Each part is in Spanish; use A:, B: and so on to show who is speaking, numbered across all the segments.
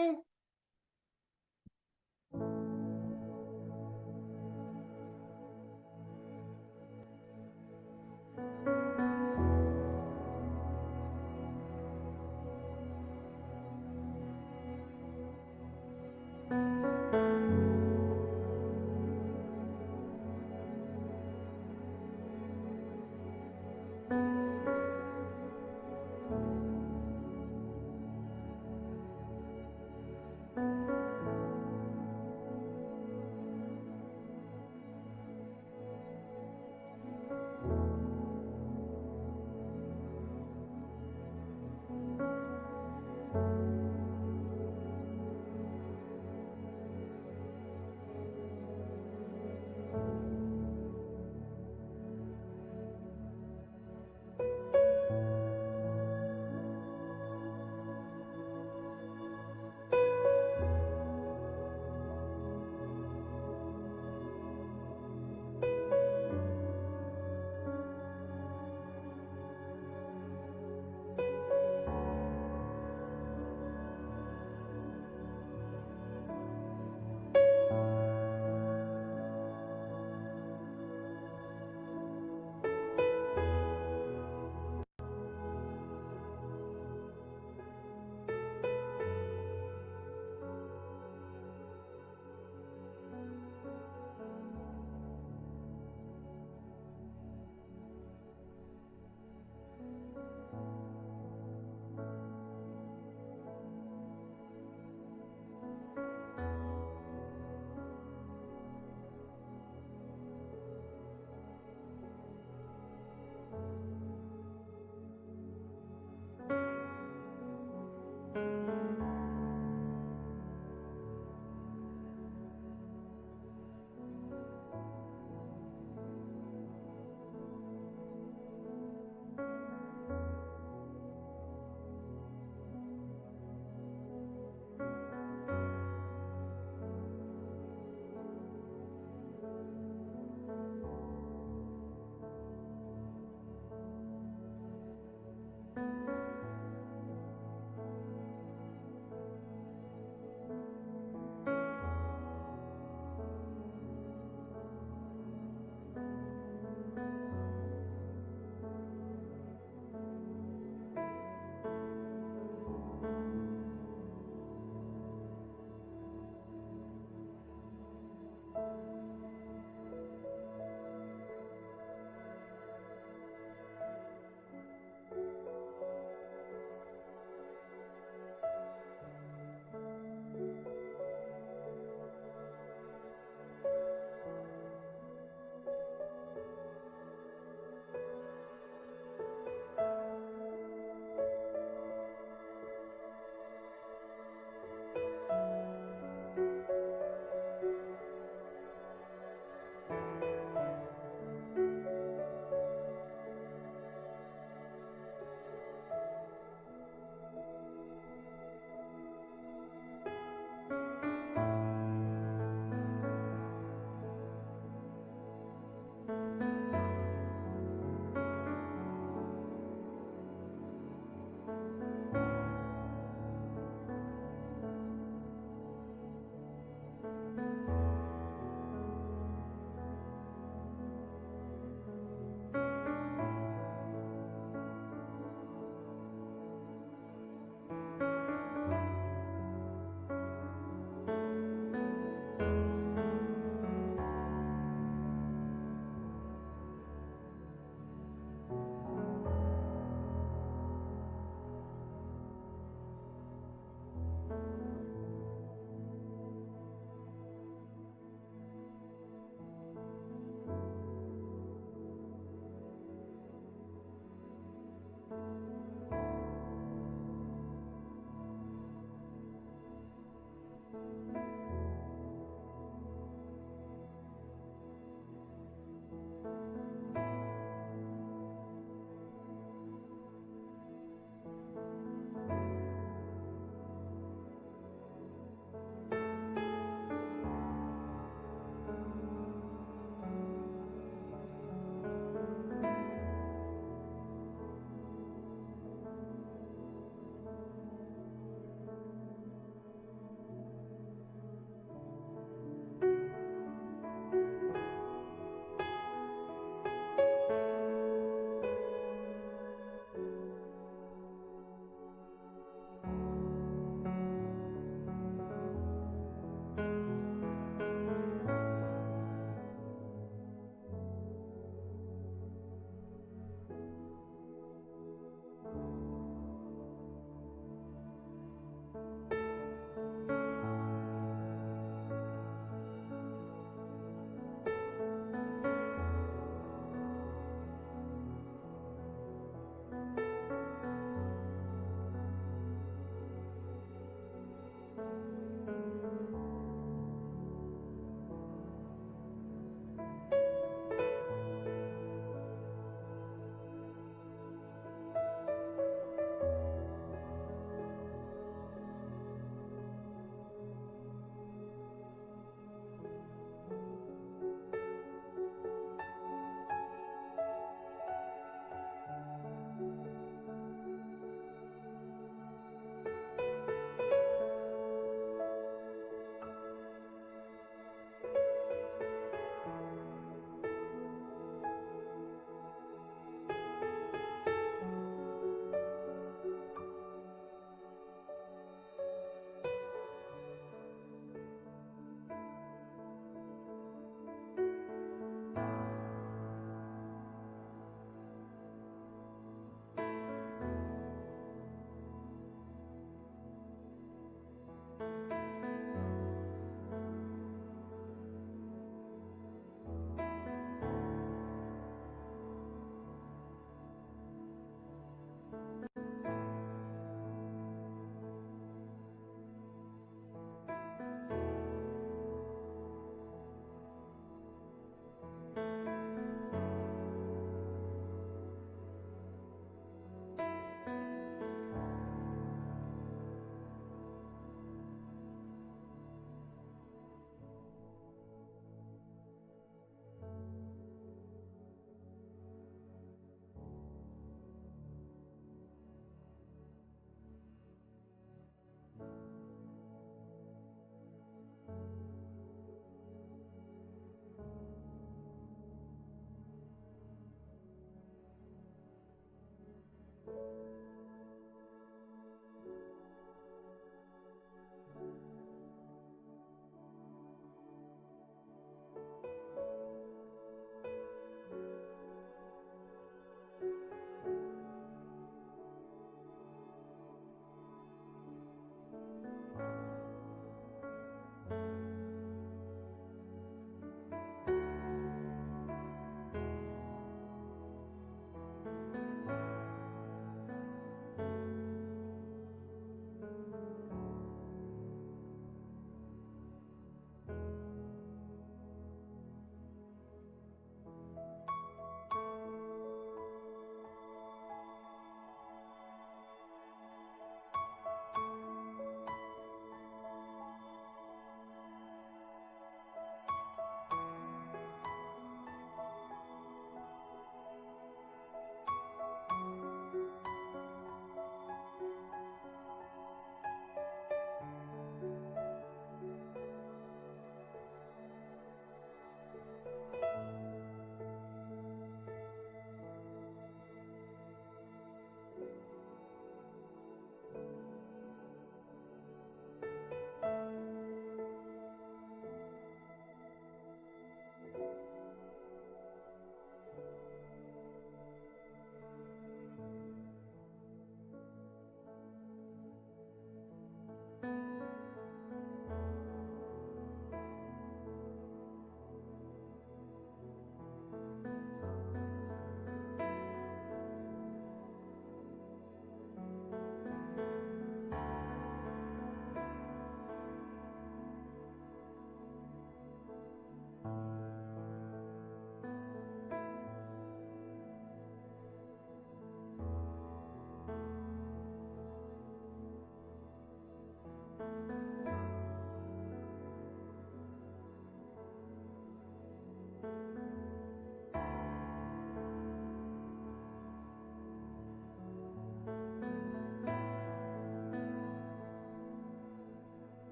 A: Mm.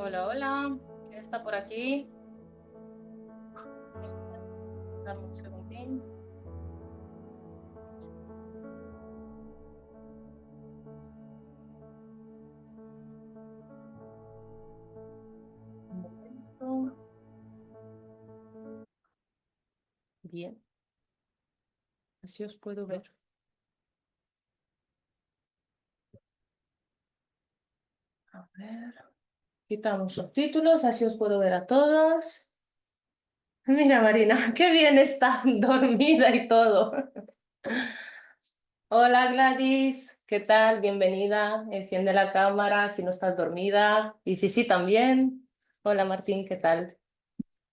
A: Hola, hola. ¿Quién está por aquí? Dame un segundín. Un momento. Bien, así os puedo ver. A ver. Quitamos subtítulos, así os puedo ver a todos. Mira, Marina, qué bien está dormida y todo. Hola, Gladys. ¿Qué tal? Bienvenida. Enciende la cámara si no estás dormida. Y sí, sí, también. Hola, Martín, ¿qué tal?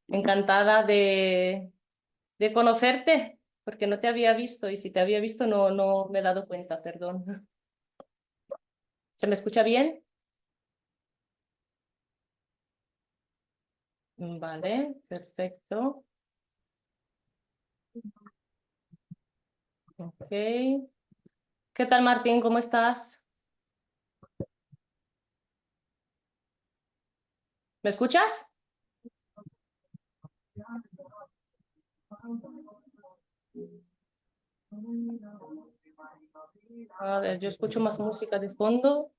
A: Encantada de conocerte, porque no te había visto y si te había visto no me he dado cuenta, perdón. ¿Se me escucha bien? Vale, perfecto. Ok. ¿Qué tal, Martín? ¿Cómo estás? ¿Me escuchas? A ver, yo escucho más música de fondo.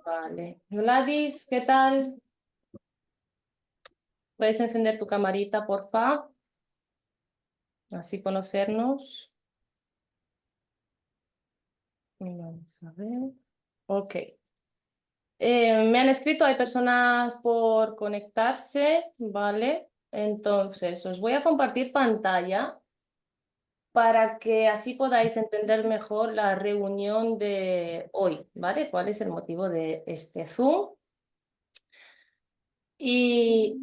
A: Vale. Gladys, ¿qué tal? ¿Puedes encender tu camarita, porfa? Así conocernos. Vamos a ver. Ok. Me han escrito, hay personas por conectarse, ¿vale? Entonces, os voy a compartir pantalla para que así podáis entender mejor la reunión de hoy, ¿vale? ¿Cuál es el motivo de este Zoom? Y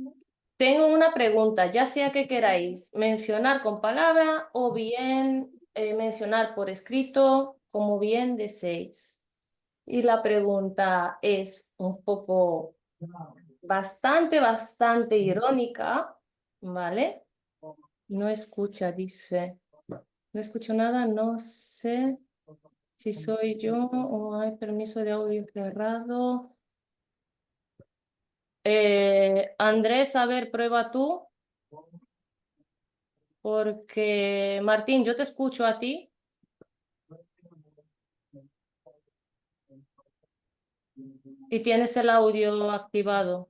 A: tengo una pregunta, ya sea que queráis mencionar con palabra o bien mencionar por escrito, como bien deseéis. Y la pregunta es un poco bastante irónica, ¿vale? No escucha, dice. No escucho nada, no sé si soy yo o hay permiso de audio cerrado. Andrés, a ver, prueba tú, porque Martín, yo te escucho a ti y tienes el audio activado.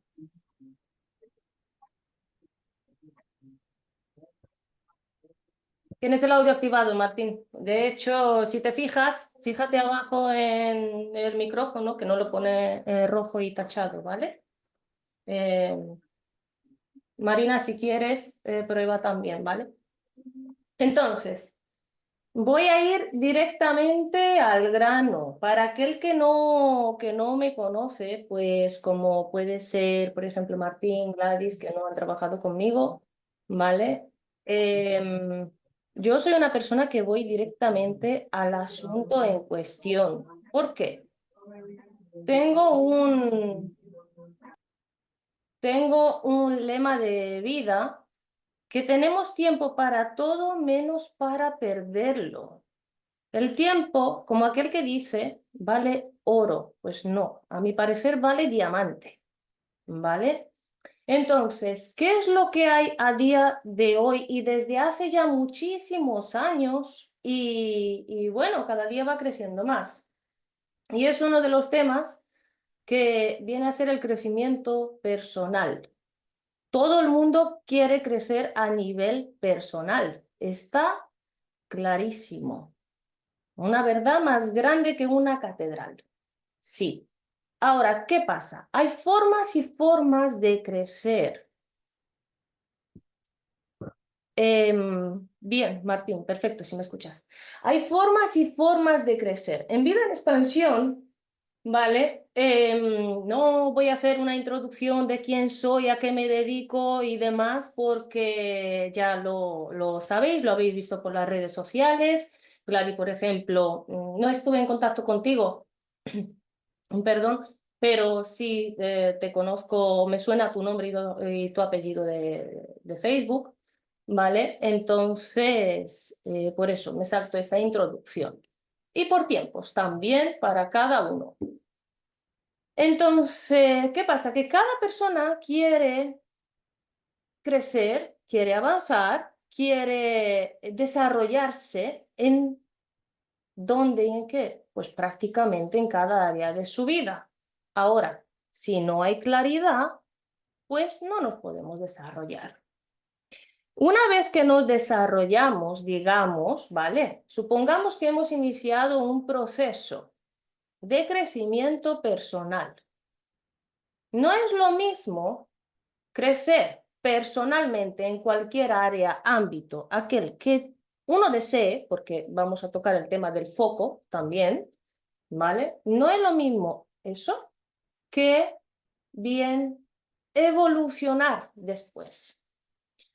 A: Tienes el audio activado, Martín. De hecho, si te fijas, fíjate abajo en el micrófono que no lo pone rojo y tachado, ¿vale? Eh, Marina, si quieres, prueba también, ¿vale? Entonces, voy a ir directamente al grano. Para aquel que no me conoce, pues como puede ser, por ejemplo, Martín, Gladys, que no han trabajado conmigo, ¿vale? Em, yo soy una persona que voy directamente al asunto en cuestión. ¿Por qué? Tengo un, tengo un lema de vida que tenemos tiempo para todo menos para perderlo. El tiempo, como aquel que dice, vale oro. Pues no, a mi parecer vale diamante, ¿vale? Entonces, ¿qué es lo que hay a día de hoy y desde hace ya muchísimos años? Y bueno, cada día va creciendo más. Y es uno de los temas que viene a ser el crecimiento personal. Todo el mundo quiere crecer a nivel personal. Está clarísimo. Una verdad más grande que una catedral. Sí. Ahora, ¿qué pasa? Hay formas y formas de crecer. Bien, Martín, perfecto, si me escuchas. Hay formas y formas de crecer. En Vida en Expansión, ¿vale? No voy a hacer una introducción de quién soy, a qué me dedico y demás, porque ya lo sabéis, lo habéis visto por las redes sociales. Gladys, por ejemplo, no estuve en contacto contigo, perdón, pero sí te conozco, me suena tu nombre y tu apellido de Facebook, ¿vale? Entonces, por eso me salto esa introducción. Y por tiempos también para cada uno. Entonces, ¿qué pasa? Que cada persona quiere crecer, quiere avanzar, quiere desarrollarse en ¿dónde y en qué? Pues prácticamente en cada área de su vida. Ahora, si no hay claridad, pues no nos podemos desarrollar. Una vez que nos desarrollamos, digamos, ¿vale? Supongamos que hemos iniciado un proceso de crecimiento personal. No es lo mismo crecer personalmente en cualquier área, ámbito, aquel que uno desee, porque vamos a tocar el tema del foco también, ¿vale? No es lo mismo eso que bien evolucionar después.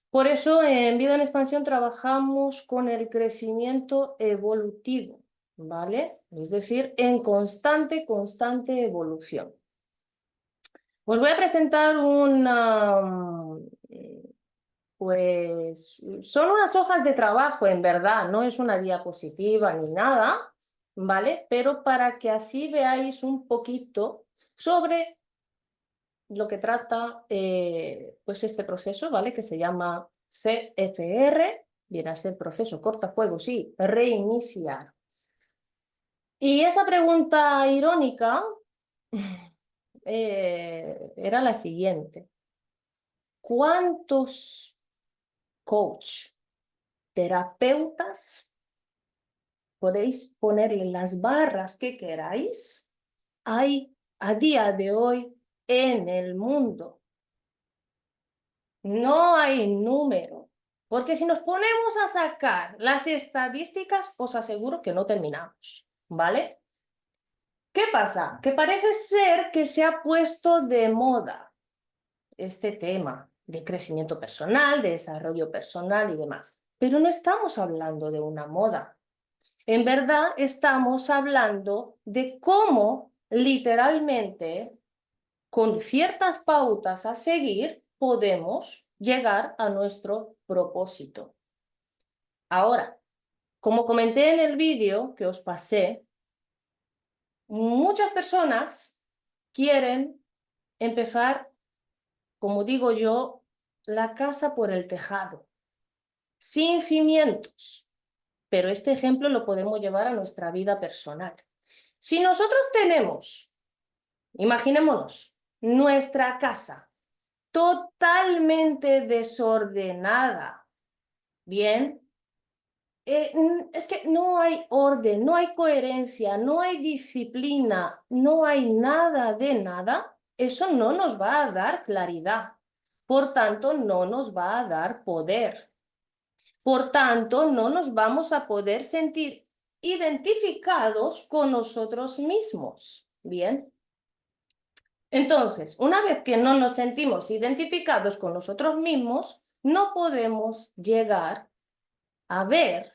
A: Por eso en Vida en Expansión trabajamos con el crecimiento evolutivo, ¿vale? Es decir, en constante evolución. Os voy a presentar pues son unas hojas de trabajo, en verdad, no es una diapositiva ni nada, ¿vale? Pero para que así veáis un poquito sobre lo que trata pues este proceso, ¿vale? Que se llama CFR, viene a ser proceso cortafuegos y reiniciar. Y esa pregunta irónica era la siguiente. ¿Cuántos coach, terapeutas, podéis ponerle las barras que queráis, hay a día de hoy en el mundo? No hay número, porque si nos ponemos a sacar las estadísticas, os aseguro que no terminamos, ¿vale? ¿Qué pasa? Que parece ser que se ha puesto de moda este tema de crecimiento personal, de desarrollo personal y demás, pero no estamos hablando de una moda. En verdad estamos hablando de cómo literalmente con ciertas pautas a seguir podemos llegar a nuestro propósito. Ahora, como comenté en el vídeo que os pasé, muchas personas quieren empezar, como digo yo, la casa por el tejado, sin cimientos. Pero este ejemplo lo podemos llevar a nuestra vida personal. Si nosotros tenemos, imaginémonos, nuestra casa totalmente desordenada, bien, es que no hay orden, no hay coherencia, no hay disciplina, no hay nada de nada, eso no nos va a dar claridad. Por tanto, no nos va a dar poder. Por tanto, no nos vamos a poder sentir identificados con nosotros mismos. Bien. Entonces, una vez que no nos sentimos identificados con nosotros mismos, no podemos llegar a ver,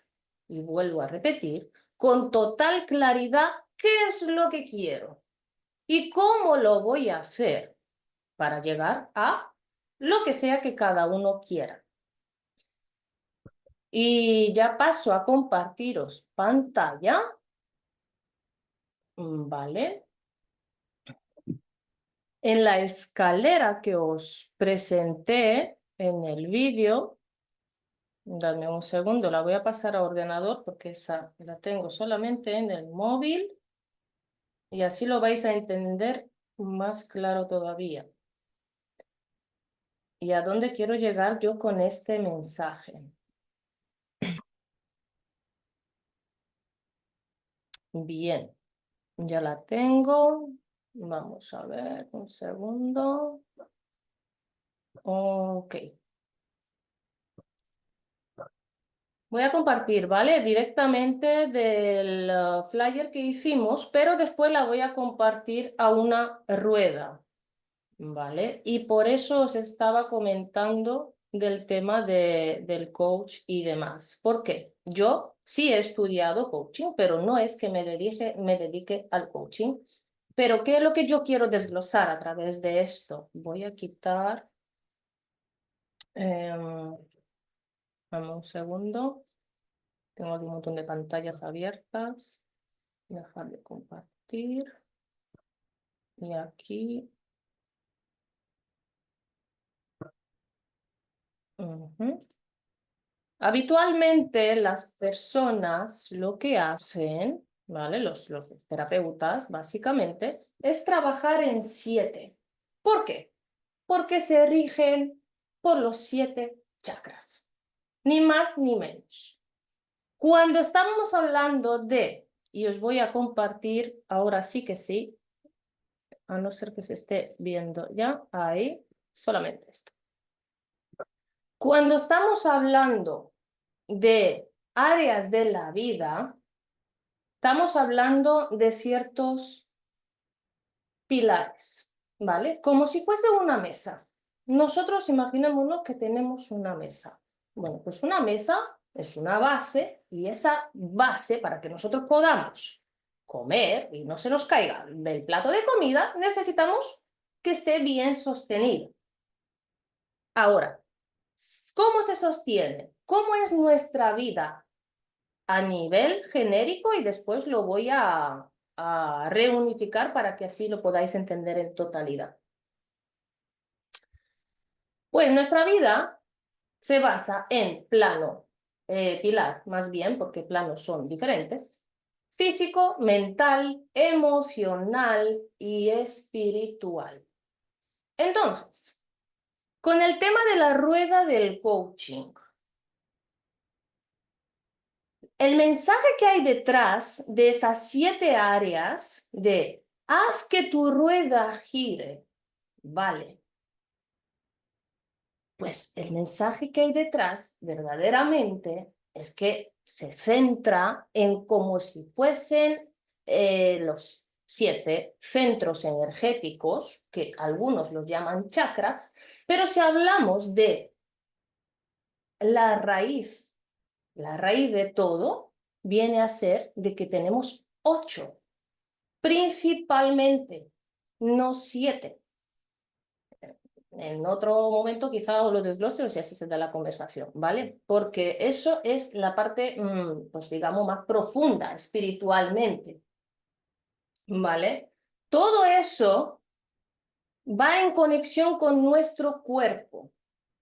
A: y vuelvo a repetir, con total claridad qué es lo que quiero y cómo lo voy a hacer para llegar a lo que sea que cada uno quiera. Y ya paso a compartiros pantalla, ¿vale? En la escalera que os presenté en el vídeo, dame un segundo, la voy a pasar a ordenador porque esa la tengo solamente en el móvil y así lo vais a entender más claro todavía. ¿Y a dónde quiero llegar yo con este mensaje? Bien, ya la tengo. Vamos a ver, un segundo. Ok. Voy a compartir, ¿vale? Directamente del flyer que hicimos, pero después la voy a compartir a una rueda, ¿vale? Y por eso os estaba comentando del tema del coach y demás. ¿Por qué? Yo sí he estudiado coaching, pero no es que me dedique al coaching. Pero ¿qué es lo que yo quiero desglosar a través de esto? Voy a quitar... dame un segundo. Tengo aquí un montón de pantallas abiertas. Dejar de compartir. Y aquí. Ujú. Habitualmente las personas lo que hacen, ¿vale? Los terapeutas, básicamente, es trabajar en 7. ¿Por qué? Porque se rigen por los 7 chakras, ni más ni menos. Cuando estábamos hablando de, y os voy a compartir, ahora sí que sí, a no ser que se esté viendo ya, ahí, solamente esto. Cuando estamos hablando de áreas de la vida, estamos hablando de ciertos pilares, ¿vale? Como si fuese una mesa. Nosotros imaginémonos que tenemos una mesa. Bueno, pues una mesa es una base y esa base, para que nosotros podamos comer y no se nos caiga el plato de comida, necesitamos que esté bien sostenido. Ahora, ¿cómo se sostiene? ¿Cómo es nuestra vida a nivel genérico? Y después lo voy a reunificar para que así lo podáis entender en totalidad. Pues nuestra vida se basa en plano, pilar más bien, porque planos son diferentes, físico, mental, emocional y espiritual. Entonces, con el tema de la rueda del coaching, el mensaje que hay detrás de esas 7 áreas de haz que tu rueda gire, vale. Pues el mensaje que hay detrás verdaderamente es que se centra en como si fuesen los 7 centros energéticos, que algunos los llaman chakras, pero si hablamos de la raíz de todo viene a ser de que tenemos 8, principalmente, no 7. En otro momento quizá os lo desglose o si así se da la conversación, ¿vale? Porque eso es la parte, pues digamos, más profunda espiritualmente, ¿vale? Todo eso va en conexión con nuestro cuerpo.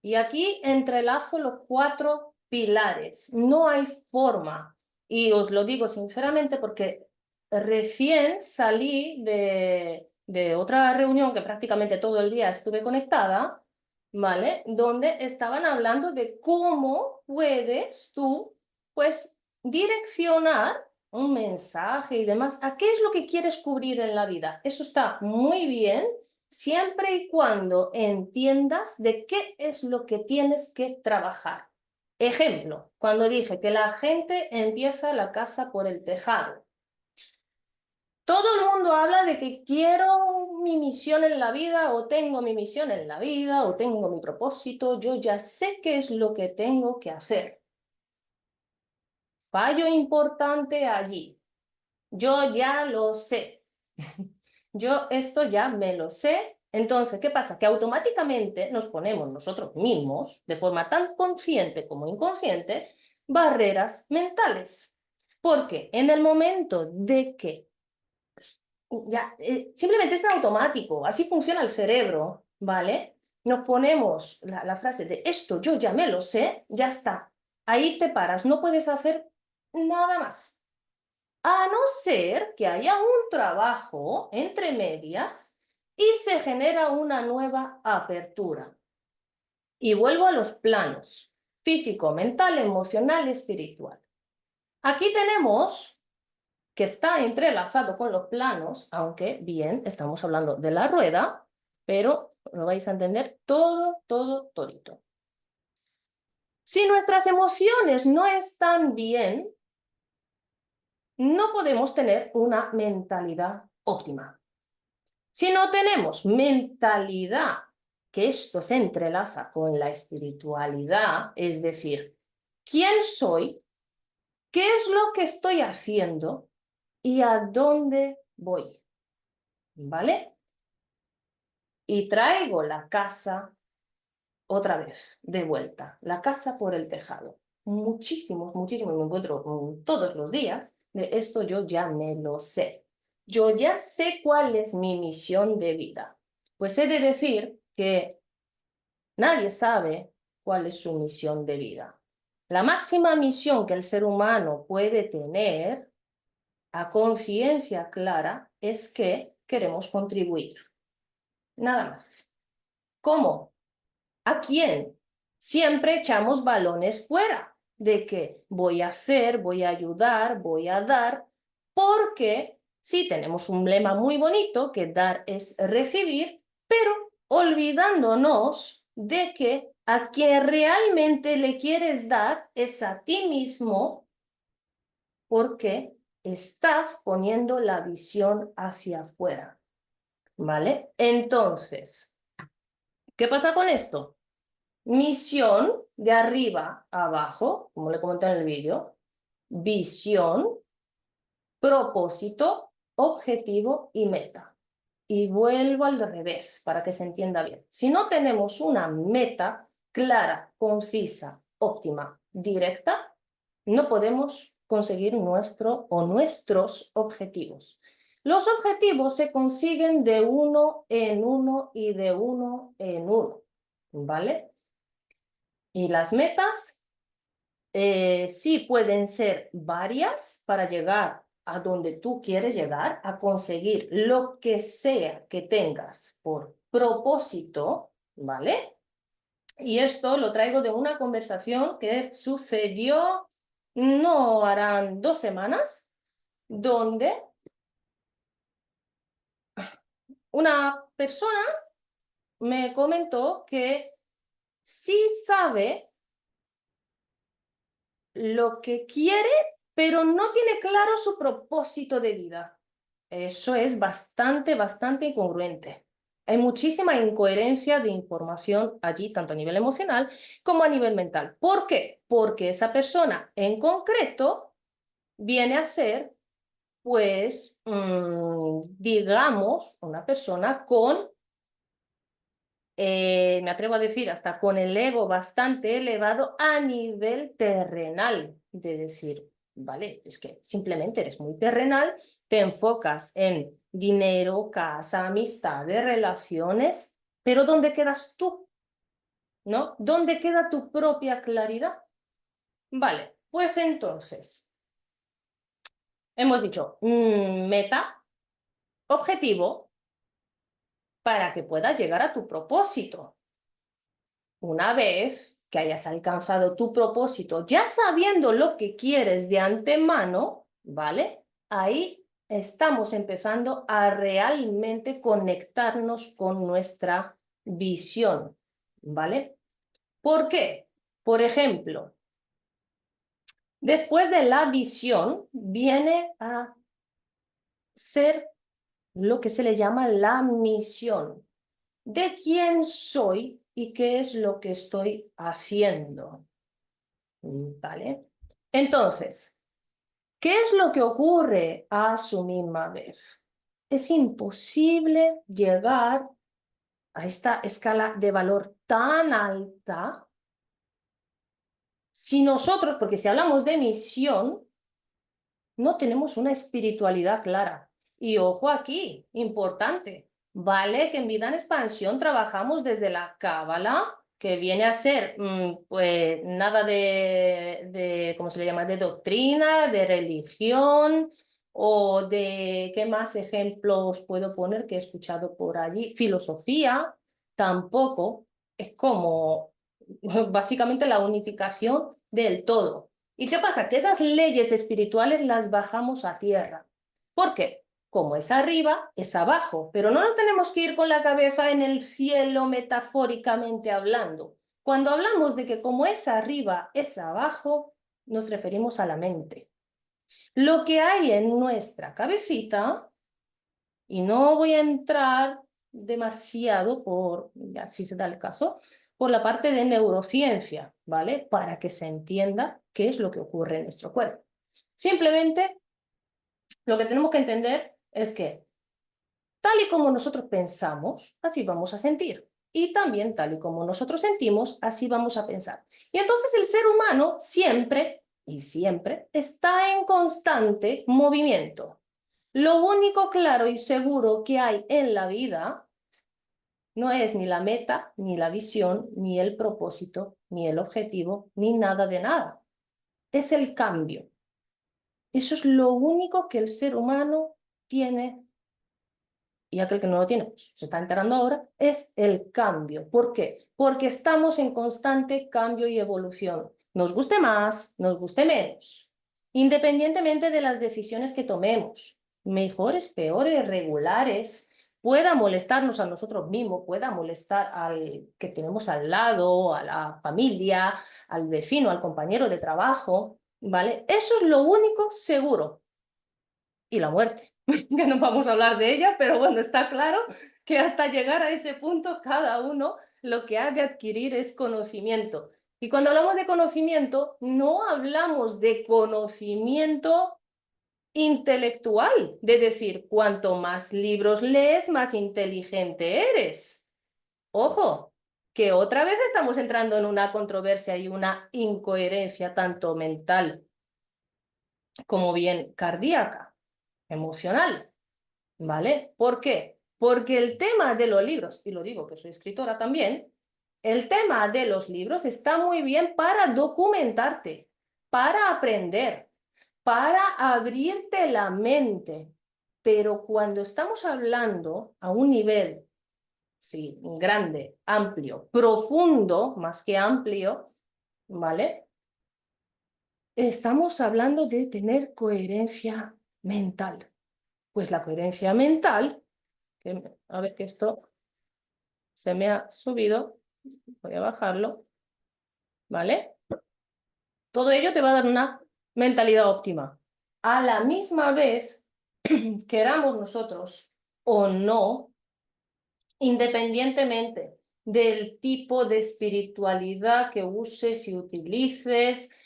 A: Y aquí entrelazo los 4 pilares. No hay forma, y os lo digo sinceramente porque recién salí de otra reunión que prácticamente todo el día estuve conectada, ¿vale? Donde estaban hablando de cómo puedes tú, pues, direccionar un mensaje y demás. ¿A qué es lo que quieres cubrir en la vida? Eso está muy bien siempre y cuando entiendas de qué es lo que tienes que trabajar. Ejemplo, cuando dije que la gente empieza la casa por el tejado. Todo el mundo habla de que quiero mi misión en la vida, o tengo mi misión en la vida, o tengo mi propósito. Yo ya sé qué es lo que tengo que hacer. Fallo importante allí. Yo ya lo sé. Yo esto ya me lo sé. Entonces, ¿qué pasa? Que automáticamente nos ponemos nosotros mismos, de forma tan consciente como inconsciente, barreras mentales. Porque en el momento de que ya simplemente es automático, así funciona el cerebro, ¿vale? Nos ponemos la frase de esto yo ya me lo sé, ya está. Ahí te paras, no puedes hacer nada más. A no ser que haya un trabajo entre medias y se genera una nueva apertura. Y vuelvo a los planos, físico, mental, emocional, espiritual. Aquí tenemos que está entrelazado con los planos, aunque bien, estamos hablando de la rueda, pero lo vais a entender todito. Si nuestras emociones no están bien, no podemos tener una mentalidad óptima. Si no tenemos mentalidad, que esto se entrelaza con la espiritualidad, es decir, ¿quién soy? ¿Qué es lo que estoy haciendo? ¿Y a dónde voy? ¿Vale? Y traigo la casa otra vez, de vuelta, la casa por el tejado. Muchísimos, me encuentro todos los días de esto yo ya me lo sé. yo ya sé cuál es mi misión de vida. Pues he de decir que nadie sabe cuál es su misión de vida. La máxima misión que el ser humano puede tener a conciencia clara es que queremos contribuir. Nada más. ¿Cómo? ¿A quién? Siempre echamos balones fuera de que voy a hacer, voy a ayudar, voy a dar, porque sí tenemos un lema muy bonito que dar es recibir, pero olvidándonos de que a quien realmente le quieres dar es a ti mismo, porque estás poniendo la visión hacia afuera, ¿vale? Entonces, ¿qué pasa con esto? Misión de arriba a abajo, como le comenté en el vídeo, visión, propósito, objetivo y meta. Y vuelvo al revés para que se entienda bien. Si no tenemos una meta clara, concisa, óptima, directa, no podemos conseguir nuestro o nuestros objetivos. Los objetivos se consiguen de uno en uno y de uno en uno, ¿vale? Y las metas sí pueden ser varias para llegar a donde tú quieres llegar, a conseguir lo que sea que tengas por propósito, ¿vale? Y esto lo traigo de una conversación que sucedió, no harán 2 semanas, donde una persona me comentó que sí sabe lo que quiere, pero no tiene claro su propósito de vida. Eso es bastante incongruente. Hay muchísima incoherencia de información allí, tanto a nivel emocional como a nivel mental. ¿Por qué? Porque esa persona en concreto viene a ser, pues, digamos, una persona con me atrevo a decir, hasta con el ego bastante elevado a nivel terrenal, de decir, vale, es que simplemente eres muy terrenal, te enfocas en dinero, casa, amistades, relaciones, pero ¿dónde quedas tú? ¿No? ¿Dónde queda tu propia claridad? Vale, pues entonces, hemos dicho meta, objetivo, para que puedas llegar a tu propósito. Una vez que hayas alcanzado tu propósito, ya sabiendo lo que quieres de antemano, ¿vale? Ahí estamos empezando a realmente conectarnos con nuestra visión, ¿vale? ¿Por qué? Por ejemplo, después de la visión viene a ser lo que se le llama la misión. ¿De quién soy y qué es lo que estoy haciendo? ¿Vale? Entonces, ¿qué es lo que ocurre a su misma vez? Es imposible llegar a esta escala de valor tan alta si nosotros, porque si hablamos de misión, no tenemos una espiritualidad clara. Y ojo aquí, importante, vale que en Vida en Expansión trabajamos desde la Cábala, que viene a ser pues nada ¿cómo se le llama? De doctrina, de religión o de, ¿qué más ejemplos puedo poner que he escuchado por allí? Filosofía, tampoco, es como básicamente la unificación del todo. ¿Y qué pasa? Que esas leyes espirituales las bajamos a tierra. ¿Por qué? Como es arriba, es abajo. Pero no nos tenemos que ir con la cabeza en el cielo metafóricamente hablando. Cuando hablamos de que como es arriba, es abajo, nos referimos a la mente. Lo que hay en nuestra cabecita, y no voy a entrar demasiado por, ya si se da el caso, por la parte de neurociencia, ¿vale? Para que se entienda qué es lo que ocurre en nuestro cuerpo. Simplemente lo que tenemos que entender es que tal y como nosotros pensamos, así vamos a sentir. Y también tal y como nosotros sentimos, así vamos a pensar. Y entonces el ser humano siempre y siempre está en constante movimiento. Lo único claro y seguro que hay en la vida no es ni la meta, ni la visión, ni el propósito, ni el objetivo, ni nada de nada. Es el cambio. Eso es lo único que el ser humano tiene, y aquel que no lo tiene, pues, se está enterando ahora, es el cambio. ¿Por qué? Porque estamos en constante cambio y evolución. Nos guste más, nos guste menos, independientemente de las decisiones que tomemos, mejores, peores, regulares, pueda molestarnos a nosotros mismos, pueda molestar al que tenemos al lado, a la familia, al vecino, al compañero de trabajo, ¿vale? Eso es lo único seguro. Y la muerte. Ya no vamos a hablar de ella, pero bueno, está claro que hasta llegar a ese punto, cada uno lo que ha de adquirir es conocimiento. Y cuando hablamos de conocimiento, no hablamos de conocimiento intelectual, de decir, cuanto más libros lees, más inteligente eres. Ojo, que otra vez estamos entrando en una controversia y una incoherencia tanto mental como bien cardíaca, emocional. ¿Vale? ¿Por qué? Porque el tema de los libros, y lo digo que soy escritora también, el tema de los libros está muy bien para documentarte, para aprender, para abrirte la mente. Pero cuando estamos hablando a un nivel, sí, grande, amplio, profundo, más que amplio, ¿vale? Estamos hablando de tener coherencia mental. Pues la coherencia mental a ver que esto se me ha subido, voy a bajarlo, ¿vale? Todo ello te va a dar una mentalidad óptima. A la misma vez, queramos nosotros o no, independientemente del tipo de espiritualidad que uses y utilices,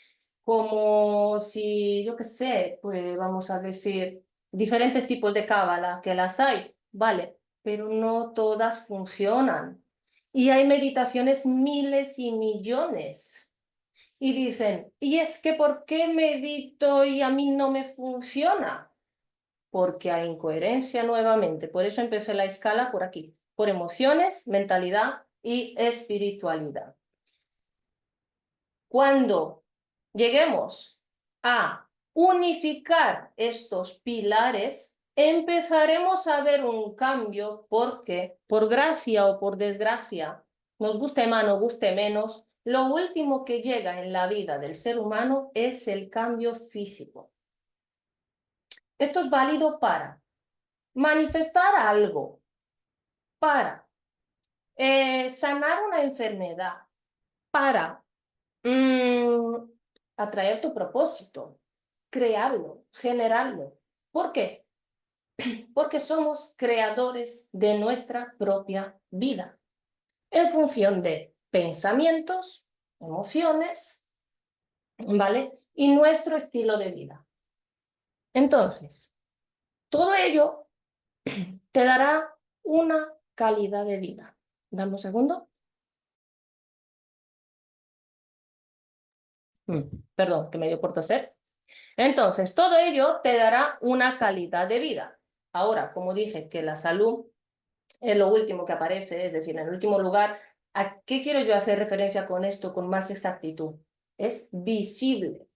A: como si, yo qué sé, pues vamos a decir, diferentes tipos de cábala, que las hay, vale, pero no todas funcionan. Y hay meditaciones miles y millones. Y dicen, ¿y es que por qué medito y a mí no me funciona? Porque hay incoherencia nuevamente. Por eso empecé la escala por aquí, por emociones, mentalidad y espiritualidad. Cuando lleguemos a unificar estos pilares, empezaremos a ver un cambio porque, por gracia o por desgracia, nos guste más, nos guste menos, lo último que llega en la vida del ser humano es el cambio físico. Esto es válido para manifestar algo, para sanar una enfermedad, para atraer tu propósito, crearlo, generarlo. ¿Por qué? Porque somos creadores de nuestra propia vida en función de pensamientos, emociones, ¿vale? Y nuestro estilo de vida. Entonces, todo ello te dará una calidad de vida. Dame un segundo. Perdón, que me dio por toser. Entonces, todo ello te dará una calidad de vida. Ahora, como dije que la salud es lo último que aparece, es decir, en el último lugar, ¿a qué quiero yo hacer referencia con esto con más exactitud? Es visible,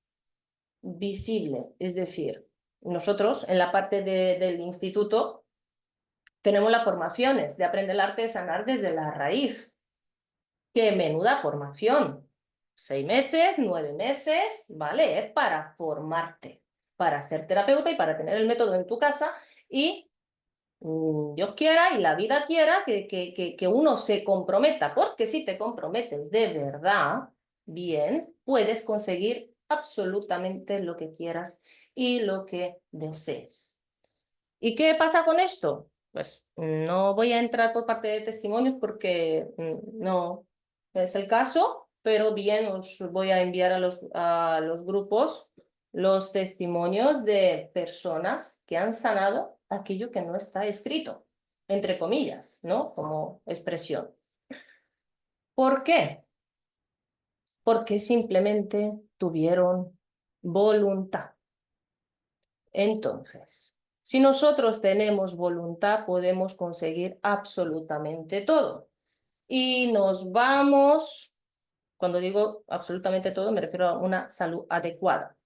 A: visible. Es decir, nosotros en la parte del instituto tenemos las formaciones de aprender el arte de sanar desde la raíz. ¡Qué menuda formación! 6 meses, 9 meses, ¿vale? Es para formarte, para ser terapeuta y para tener el método en tu casa y Dios quiera y la vida quiera que uno se comprometa, porque si te comprometes de verdad, bien, puedes conseguir absolutamente lo que quieras y lo que desees. ¿Y qué pasa con esto? Pues no voy a entrar por parte de testimonios porque no es el caso, pero bien os voy a enviar a los grupos los testimonios de personas que han sanado aquello que no está escrito, entre comillas, ¿no? Como expresión. ¿Por qué? Porque simplemente tuvieron voluntad. Entonces, Si nosotros tenemos voluntad, podemos conseguir absolutamente todo. Y nos vamos, cuando digo absolutamente todo, me refiero a una salud adecuada.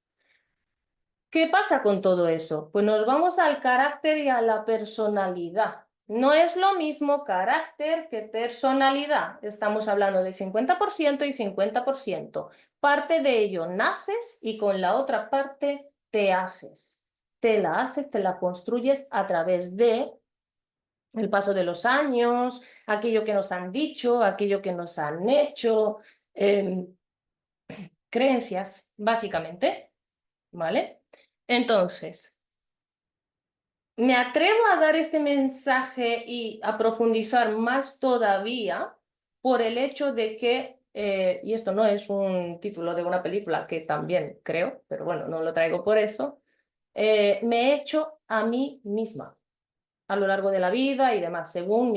A: ¿Qué pasa con todo eso? Pues nos vamos al carácter y a la personalidad. No es lo mismo carácter que personalidad. Estamos hablando de 50% y 50%. Parte de ello naces y con la otra parte te haces. Te la haces, te la construyes a través de el paso de los años, aquello que nos han dicho, aquello que nos han hecho, creencias, básicamente, ¿vale? Entonces, me atrevo a dar este mensaje y a profundizar más todavía por el hecho de que, y esto no es un título de una película que también creo, pero bueno, no lo traigo por eso, me he hecho a mí misma a lo largo de la vida y demás, según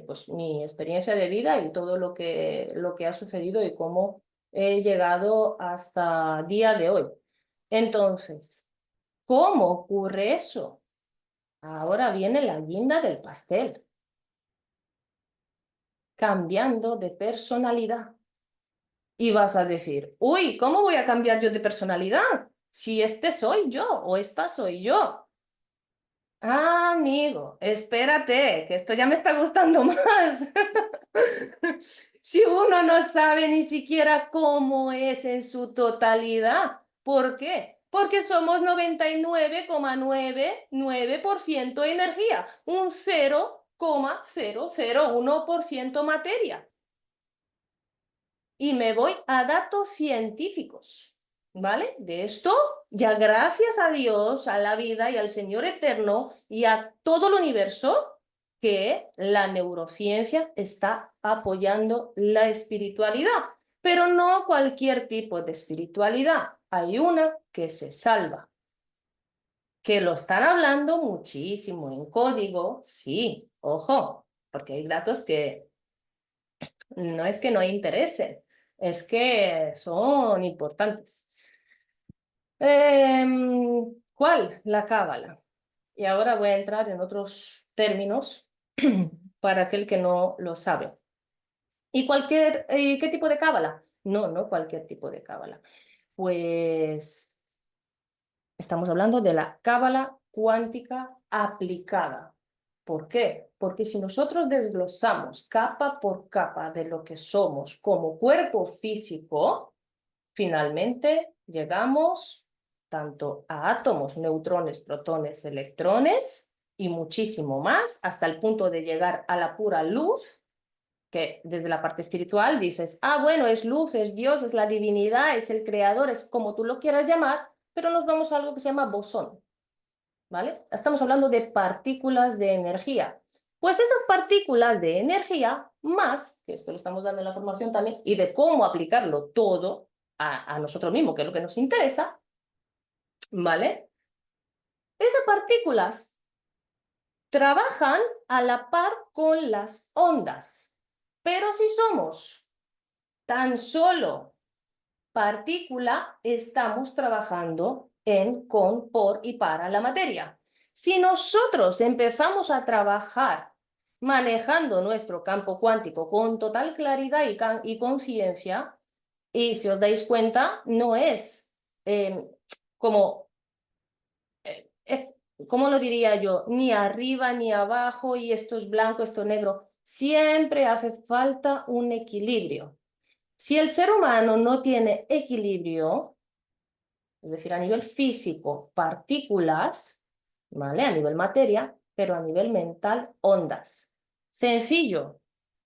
A: pues, mi experiencia de vida y todo lo que ha sucedido y cómo he llegado hasta día de hoy. Entonces, ¿cómo ocurre eso? Ahora viene la guinda del pastel, cambiando de personalidad. Y vas a decir, uy, ¿cómo voy a cambiar yo de personalidad? Si este soy yo o esta soy yo. Ah, amigo, espérate, que esto ya me está gustando más. Si uno no sabe ni siquiera cómo es en su totalidad. ¿Por qué? Porque somos 99,99% energía, un 0,001% materia. Y me voy a datos científicos, ¿vale? De esto, ya gracias a Dios, a la vida y al Señor eterno y a todo el universo, que la neurociencia está apoyando la espiritualidad, pero no cualquier tipo de espiritualidad. Hay una que se salva, que lo están hablando muchísimo en código, sí, ojo, porque hay datos que no es que no interesen, es que son importantes. ¿Cuál? La cábala. Y ahora voy a entrar en otros términos para aquel que no lo sabe. ¿Y qué tipo de cábala? No, no cualquier tipo de cábala. Pues estamos hablando de la cábala cuántica aplicada. ¿Por qué? Porque si nosotros desglosamos capa por capa de lo que somos como cuerpo físico, finalmente llegamos tanto a átomos, neutrones, protones, electrones y muchísimo más, hasta el punto de llegar a la pura luz, que desde la parte espiritual dices, ah, bueno, es luz, es Dios, es la divinidad, es el creador, es como tú lo quieras llamar, pero nos vamos a algo que se llama bosón, ¿vale? Estamos hablando de partículas de energía. Pues esas partículas de energía, más, que esto lo estamos dando en la formación también, y de cómo aplicarlo todo a nosotros mismos, que es lo que nos interesa, ¿vale? Esas partículas trabajan a la par con las ondas, pero si somos tan solo partícula, estamos trabajando en, con, por y para la materia. Si nosotros empezamos a trabajar manejando nuestro campo cuántico con total claridad y conciencia, y si os dais cuenta, no es como, ¿cómo lo diría yo? Ni arriba ni abajo y esto es blanco, esto es negro. Siempre hace falta un equilibrio. Si el ser humano no tiene equilibrio, es decir, a nivel físico, partículas, ¿vale? A nivel materia, pero a nivel mental, ondas. Sencillo,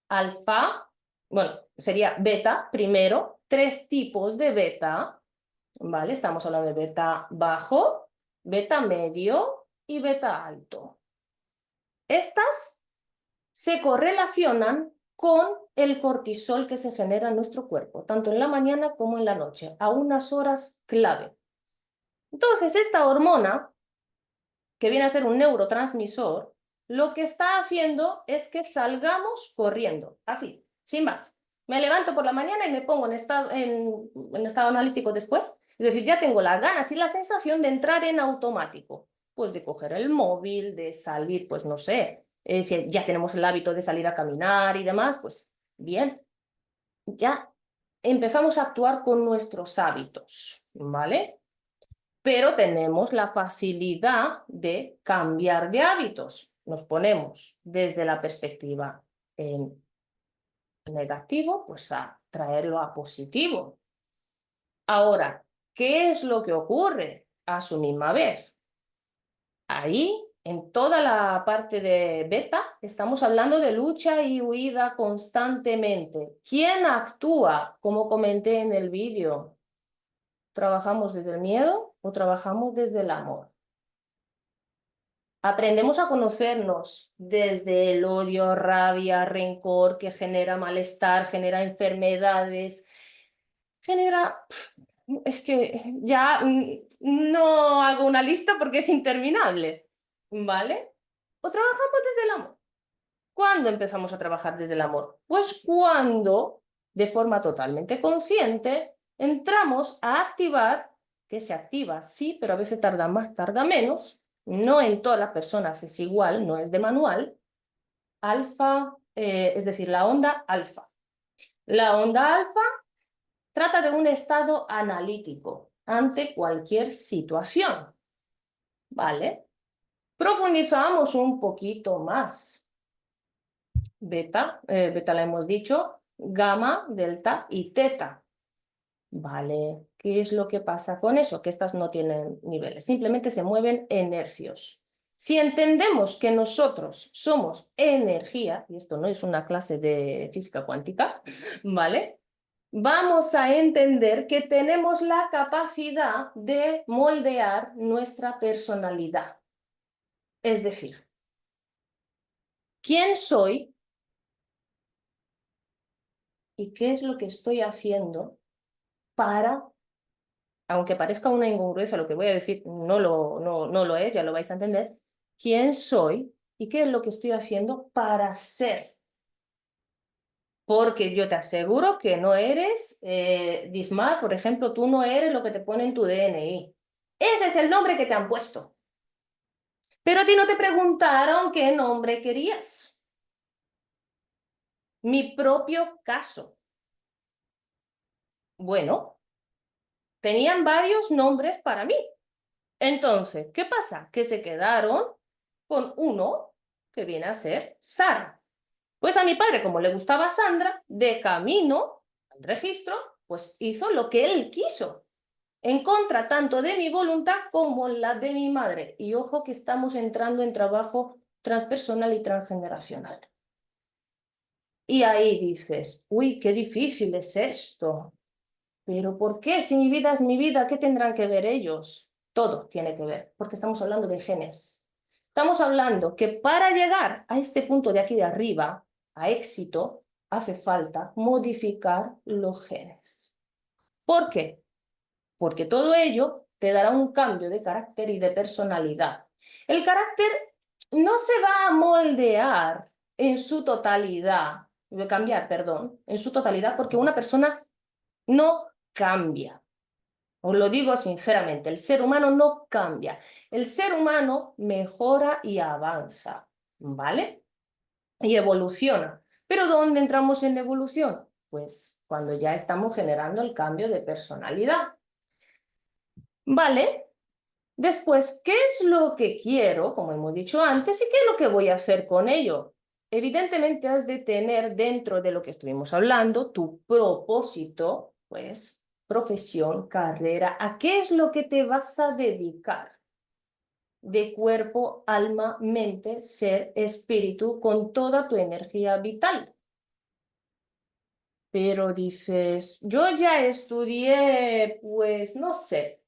A: alfa, bueno, sería beta primero, tres tipos de beta, ¿vale? Estamos hablando de beta bajo, beta medio y beta alto. Estas se correlacionan con el cortisol que se genera en nuestro cuerpo, tanto en la mañana como en la noche, a unas horas clave. Entonces, esta hormona, que viene a ser un neurotransmisor, lo que está haciendo es que salgamos corriendo, así, sin más. Me levanto por la mañana y me pongo en estado analítico después. Es decir, ya tengo las ganas y la sensación de entrar en automático. pues de coger el móvil, de salir, pues no sé, si ya tenemos el hábito de salir a caminar y demás, pues bien, ya empezamos a actuar con nuestros hábitos, ¿vale? Pero tenemos la facilidad de cambiar de hábitos. Nos ponemos desde la perspectiva en negativo, pues a traerlo a positivo. Ahora, ¿qué es lo que ocurre a su misma vez? Ahí, en toda la parte de beta, estamos hablando de lucha y huida constantemente. ¿Quién actúa? Como comenté en el vídeo, ¿trabajamos desde el miedo o trabajamos desde el amor? Aprendemos a conocernos desde el odio, rabia, rencor que genera malestar, genera enfermedades, genera... Es que ya no hago una lista porque es interminable, ¿vale? O trabajamos desde el amor. ¿Cuándo empezamos a trabajar desde el amor? Pues cuando, de forma totalmente consciente, entramos a activar, que se activa, sí, pero a veces tarda más, tarda menos, no en todas las personas es igual, no es de manual, alfa, es decir, la onda alfa. La onda alfa trata de un estado analítico ante cualquier situación, ¿vale? Profundizamos un poquito más. Beta, beta la hemos dicho, gamma, delta y teta. ¿Vale? ¿Qué es lo que pasa con eso? Que estas no tienen niveles, simplemente se mueven en hercios. Si entendemos que nosotros somos energía, y esto no es una clase de física cuántica, ¿vale? Vamos a entender que tenemos la capacidad de moldear nuestra personalidad. Es decir, ¿quién soy y qué es lo que estoy haciendo para, aunque parezca una incongruencia lo que voy a decir, no lo es, ya lo vais a entender, quién soy y qué es lo que estoy haciendo para ser? Porque yo te aseguro que no eres, Dismar, por ejemplo, tú no eres lo que te pone en tu DNI. Ese es el nombre que te han puesto. Pero a ti no te preguntaron qué nombre querías. Mi propio caso. Bueno, tenían varios nombres para mí. Entonces, ¿qué pasa? Que se quedaron con uno que viene a ser Sara. Pues a mi padre, como le gustaba Sandra, de camino al registro, pues hizo lo que él quiso, en contra tanto de mi voluntad como la de mi madre. Y ojo que estamos entrando en trabajo transpersonal y transgeneracional. Y ahí dices, uy, qué difícil es esto. Pero ¿por qué? Si mi vida es mi vida, ¿qué tendrán que ver ellos? Todo tiene que ver, porque estamos hablando de genes. Estamos hablando que para llegar a este punto de aquí de arriba, a éxito, hace falta modificar los genes. ¿Por qué? Porque todo ello te dará un cambio de carácter y de personalidad. El carácter no se va a moldear en su totalidad, cambiar, perdón, en su totalidad, porque una persona no cambia. Os lo digo sinceramente, el ser humano no cambia. El ser humano mejora y avanza, ¿vale? Y evoluciona. ¿Pero dónde entramos en evolución? Pues cuando ya estamos generando el cambio de personalidad. ¿Vale? Después, ¿qué es lo que quiero, como hemos dicho antes, y qué es lo que voy a hacer con ello? Evidentemente has de tener dentro de lo que estuvimos hablando tu propósito, pues profesión, carrera, ¿a qué es lo que te vas a dedicar? De cuerpo, alma, mente, ser, espíritu, con toda tu energía vital. Pero dices, yo ya estudié, pues no sé,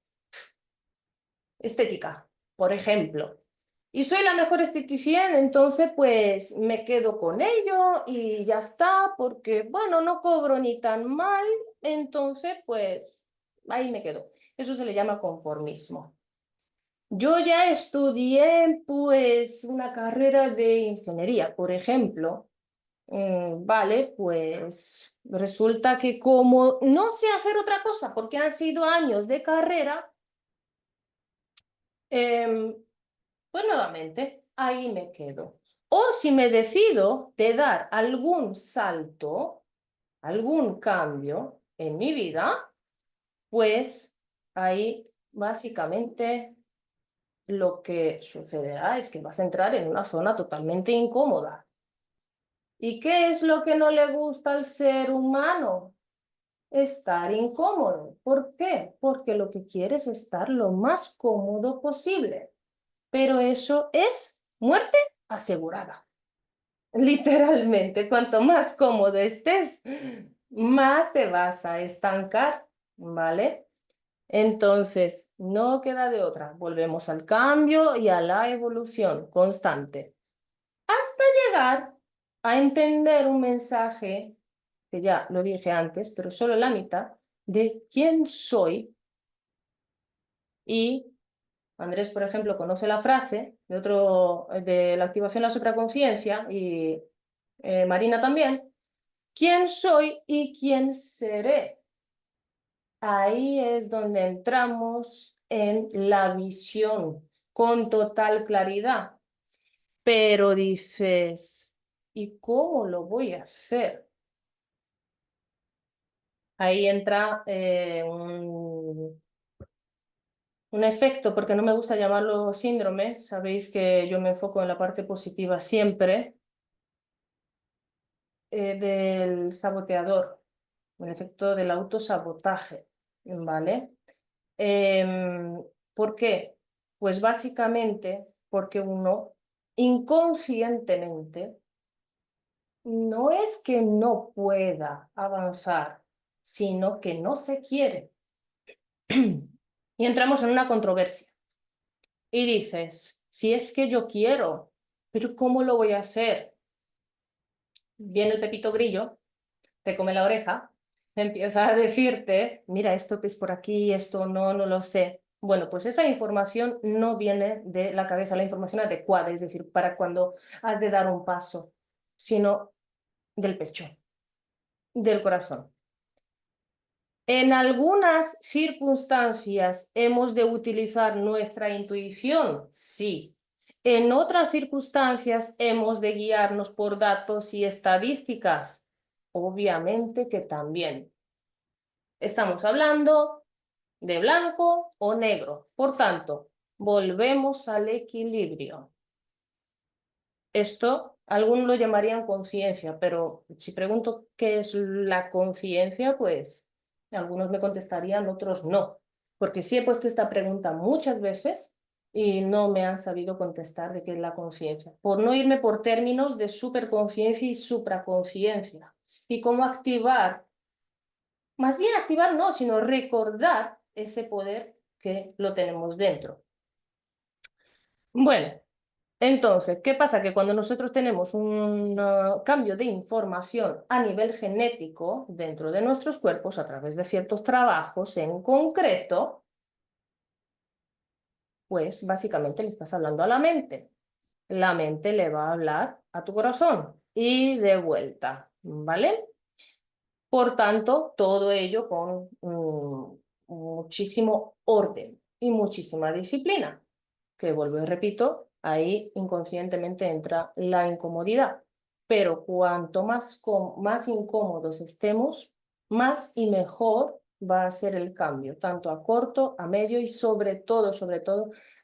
A: estética, por ejemplo. Y soy la mejor esteticien, entonces pues me quedo con ello y ya está, porque bueno, no cobro ni tan mal, entonces pues ahí me quedo. Eso se le llama conformismo. Yo ya estudié pues una carrera de ingeniería, por ejemplo. Vale, pues resulta que como no sé hacer otra cosa porque han sido años de carrera, pues nuevamente ahí me quedo. O si me decido de dar algún salto, algún cambio en mi vida, pues ahí básicamente lo que sucederá es que vas a entrar en una zona totalmente incómoda. ¿Y qué es lo que no le gusta al ser humano? Estar incómodo. ¿Por qué? Porque lo que quiere es estar lo más cómodo posible. Pero eso es muerte asegurada. Literalmente, cuanto más cómodo estés, más te vas a estancar, ¿vale? Entonces, no queda de otra. Volvemos al cambio y a la evolución constante. Hasta llegar a entender un mensaje, que ya lo dije antes, pero solo la mitad, de quién soy. Y Andrés, por ejemplo, conoce la frase de la activación de la supraconciencia y Marina también. ¿Quién soy y quién seré? Ahí es donde entramos en la visión con total claridad. Pero dices, ¿y cómo lo voy a hacer? Ahí entra un efecto, porque no me gusta llamarlo síndrome. Sabéis que yo me enfoco en la parte positiva siempre, del saboteador, el efecto del autosabotaje, ¿vale? Em, ¿Por qué? Pues básicamente porque uno inconscientemente no es que no pueda avanzar, sino que no se quiere. Y entramos en una controversia. Y dices, si es que yo quiero, pero ¿cómo lo voy a hacer? Viene el Pepito Grillo, te come la oreja, empieza a decirte, mira, esto que es por aquí, esto no, no lo sé. Bueno, pues esa información no viene de la cabeza, la información adecuada, es decir, para cuando has de dar un paso, sino del pecho, del corazón. En algunas circunstancias hemos de utilizar nuestra intuición, sí. En otras circunstancias hemos de guiarnos por datos y estadísticas, obviamente que también. Estamos hablando de blanco o negro. Por tanto, volvemos al equilibrio. Esto, algunos lo llamarían conciencia, pero si pregunto qué es la conciencia, pues algunos me contestarían, otros no. Porque sí he puesto esta pregunta muchas veces y no me han sabido contestar de qué es la conciencia. Por no irme por términos de superconciencia y supraconciencia. Y cómo activar, más bien activar no, sino recordar ese poder que lo tenemos dentro. Bueno. Entonces, ¿qué pasa? Que cuando nosotros tenemos un cambio de información a nivel genético dentro de nuestros cuerpos a través de ciertos trabajos en concreto, pues básicamente le estás hablando a la mente. La mente le va a hablar a tu corazón y de vuelta, ¿vale? Por tanto, todo ello con muchísimo orden y muchísima disciplina, que vuelvo y repito, ahí inconscientemente entra la incomodidad. Pero cuanto más incómodos estemos, más y mejor va a ser el cambio, tanto a corto, a medio y sobre todo,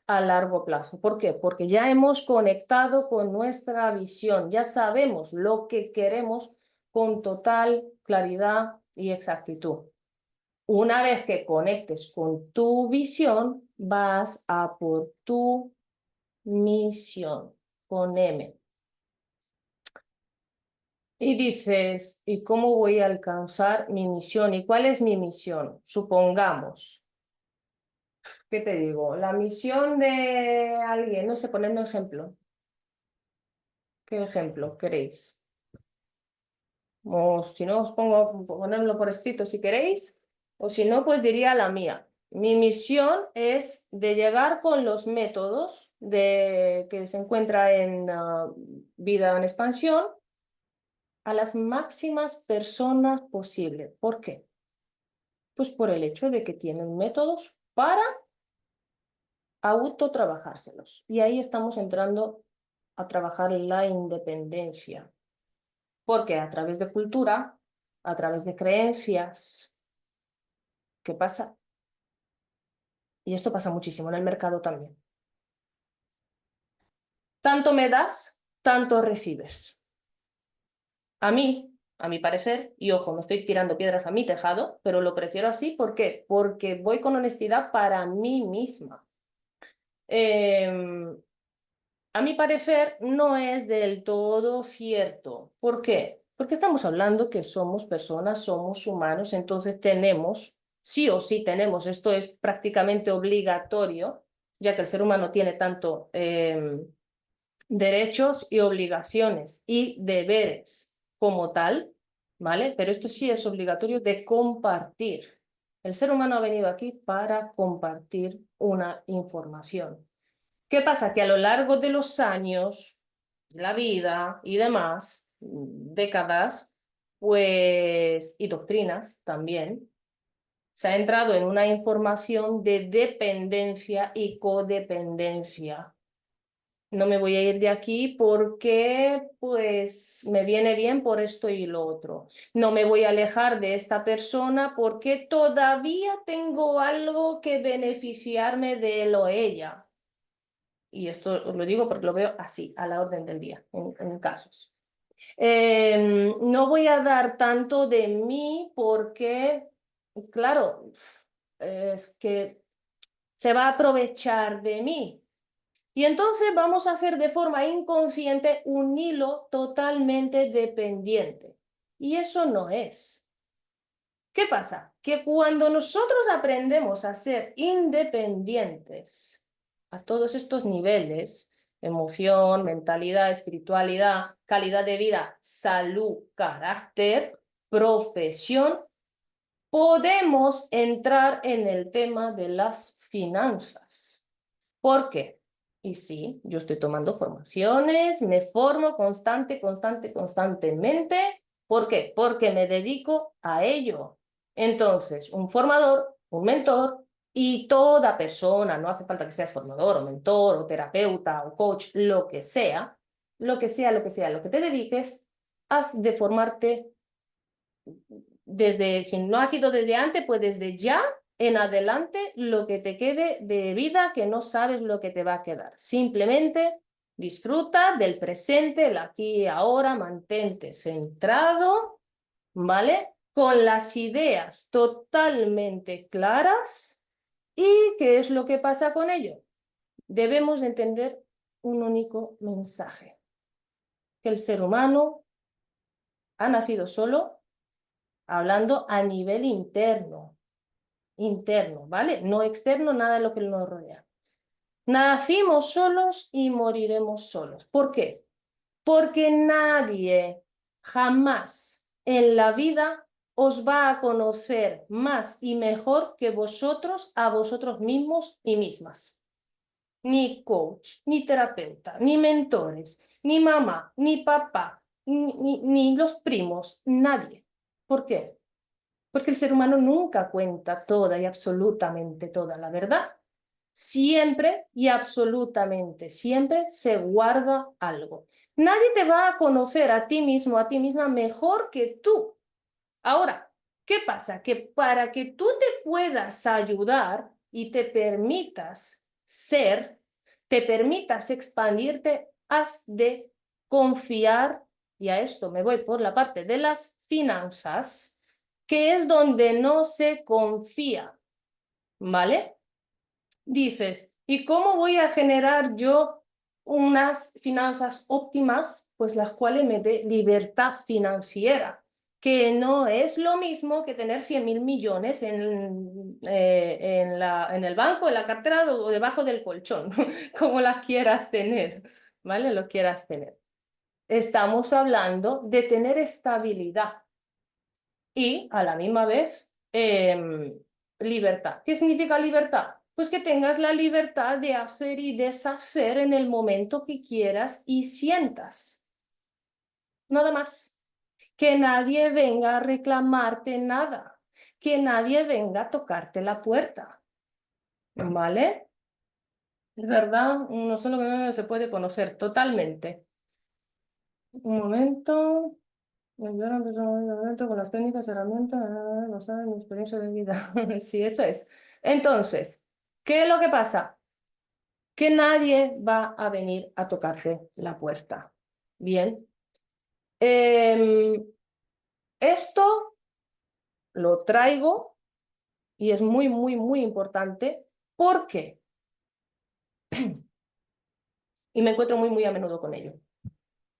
A: a largo plazo. ¿Por qué? Porque ya hemos conectado con nuestra visión, ya sabemos lo que queremos con total claridad y exactitud. Una vez que conectes con tu visión, vas a por tu misión, con M. Y dices, ¿y cómo voy a alcanzar mi misión? ¿Y cuál es mi misión? Supongamos, ¿qué te digo? La misión de alguien, no sé, ponedme un ejemplo. ¿Qué ejemplo queréis? O si no, os pongo, ponerlo por escrito si queréis, o si no, pues diría la mía. Mi misión es de llegar con los métodos que se encuentra en Vida en Expansión a las máximas personas posibles. ¿Por qué? Pues por el hecho de que tienen métodos para autotrabajárselos. Y ahí estamos entrando a trabajar la independencia. Porque a través de cultura, a través de creencias, ¿qué pasa? Y esto pasa muchísimo en el mercado también. Tanto me das, tanto recibes. A mí, a mi parecer, y ojo, me estoy tirando piedras a mi tejado, pero lo prefiero así. ¿Por qué? Porque voy con honestidad para mí misma. A mi parecer, no es del todo cierto. ¿Por qué? Porque estamos hablando que somos personas, somos humanos, entonces tenemos, sí o sí tenemos, esto es prácticamente obligatorio, ya que el ser humano tiene tanto derechos y obligaciones y deberes como tal, ¿vale? Pero esto sí es obligatorio de compartir. El ser humano ha venido aquí para compartir una información. ¿Qué pasa? Que a lo largo de los años, la vida y demás, décadas, pues, y doctrinas también, se ha entrado en una información de dependencia y codependencia. No me voy a ir de aquí porque, pues, me viene bien por esto y lo otro. No me voy a alejar de esta persona porque todavía tengo algo que beneficiarme de él o ella. Y esto os lo digo porque lo veo así, a la orden del día, en casos. No voy a dar tanto de mí porque, claro, es que se va a aprovechar de mí. Y entonces vamos a hacer de forma inconsciente un hilo totalmente dependiente. Y eso no es. ¿Qué pasa? Que cuando nosotros aprendemos a ser independientes a todos estos niveles, emoción, mentalidad, espiritualidad, calidad de vida, salud, carácter, profesión, podemos entrar en el tema de las finanzas. ¿Por qué? Y sí, yo estoy tomando formaciones, me formo constantemente. ¿Por qué? Porque me dedico a ello. Entonces, un formador, un mentor y toda persona, no hace falta que seas formador o mentor o terapeuta o coach, lo que sea, lo que te dediques, has de formarte desde, si no ha sido desde antes, pues desde ya en adelante lo que te quede de vida que no sabes lo que te va a quedar. Simplemente disfruta del presente, el aquí y ahora, mantente centrado, ¿vale? Con las ideas totalmente claras. ¿Y qué es lo que pasa con ello? Debemos de entender un único mensaje, que el ser humano ha nacido solo, hablando a nivel interno, ¿vale? No externo, nada de lo que nos rodea. Nacimos solos y moriremos solos. ¿Por qué? Porque nadie jamás en la vida os va a conocer más y mejor que vosotros a vosotros mismos y mismas. Ni coach, ni terapeuta, ni mentores, ni mamá, ni papá, ni los primos, nadie. ¿Por qué? Porque el ser humano nunca cuenta toda y absolutamente toda la verdad. Siempre y absolutamente siempre se guarda algo. Nadie te va a conocer a ti mismo, a ti misma mejor que tú. Ahora, ¿qué pasa? Que para que tú te puedas ayudar y te permitas ser, te permitas expandirte, has de confiar, y a esto me voy por la parte de las finanzas, que es donde no se confía, ¿vale? Dices, ¿y cómo voy a generar yo unas finanzas óptimas? Pues las cuales me dé libertad financiera, que no es lo mismo que tener 100.000 millones en el banco, en la cartera o debajo del colchón, como las quieras tener, ¿vale? Lo quieras tener. Estamos hablando de tener estabilidad y a la misma vez libertad. ¿Qué significa libertad? Pues que tengas la libertad de hacer y deshacer en el momento que quieras y sientas. Nada más. Que nadie venga a reclamarte nada. Que nadie venga a tocarte la puerta. ¿Vale? Es verdad, no solo que no se puede conocer totalmente. Un momento. Me ayudaron a empezar un momento con las técnicas, herramientas, basadas en mi experiencia de vida. Sí, eso es. Entonces, ¿qué es lo que pasa? Que nadie va a venir a tocarte la puerta. Bien. Em, Esto lo traigo y es muy, muy, muy importante porque, y me encuentro muy, muy a menudo con ello.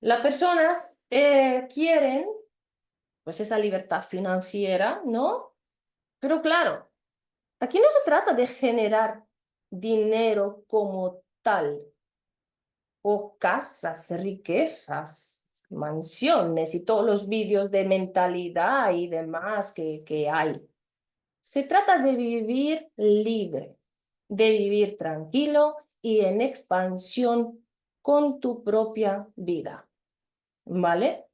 A: Las personas quieren, pues, esa libertad financiera, ¿no? Pero claro, aquí no se trata de generar dinero como tal, o casas, riquezas, mansiones y todos los vídeos de mentalidad y demás que hay. Se trata de vivir libre, de vivir tranquilo y en expansión con tu propia vida, ¿vale?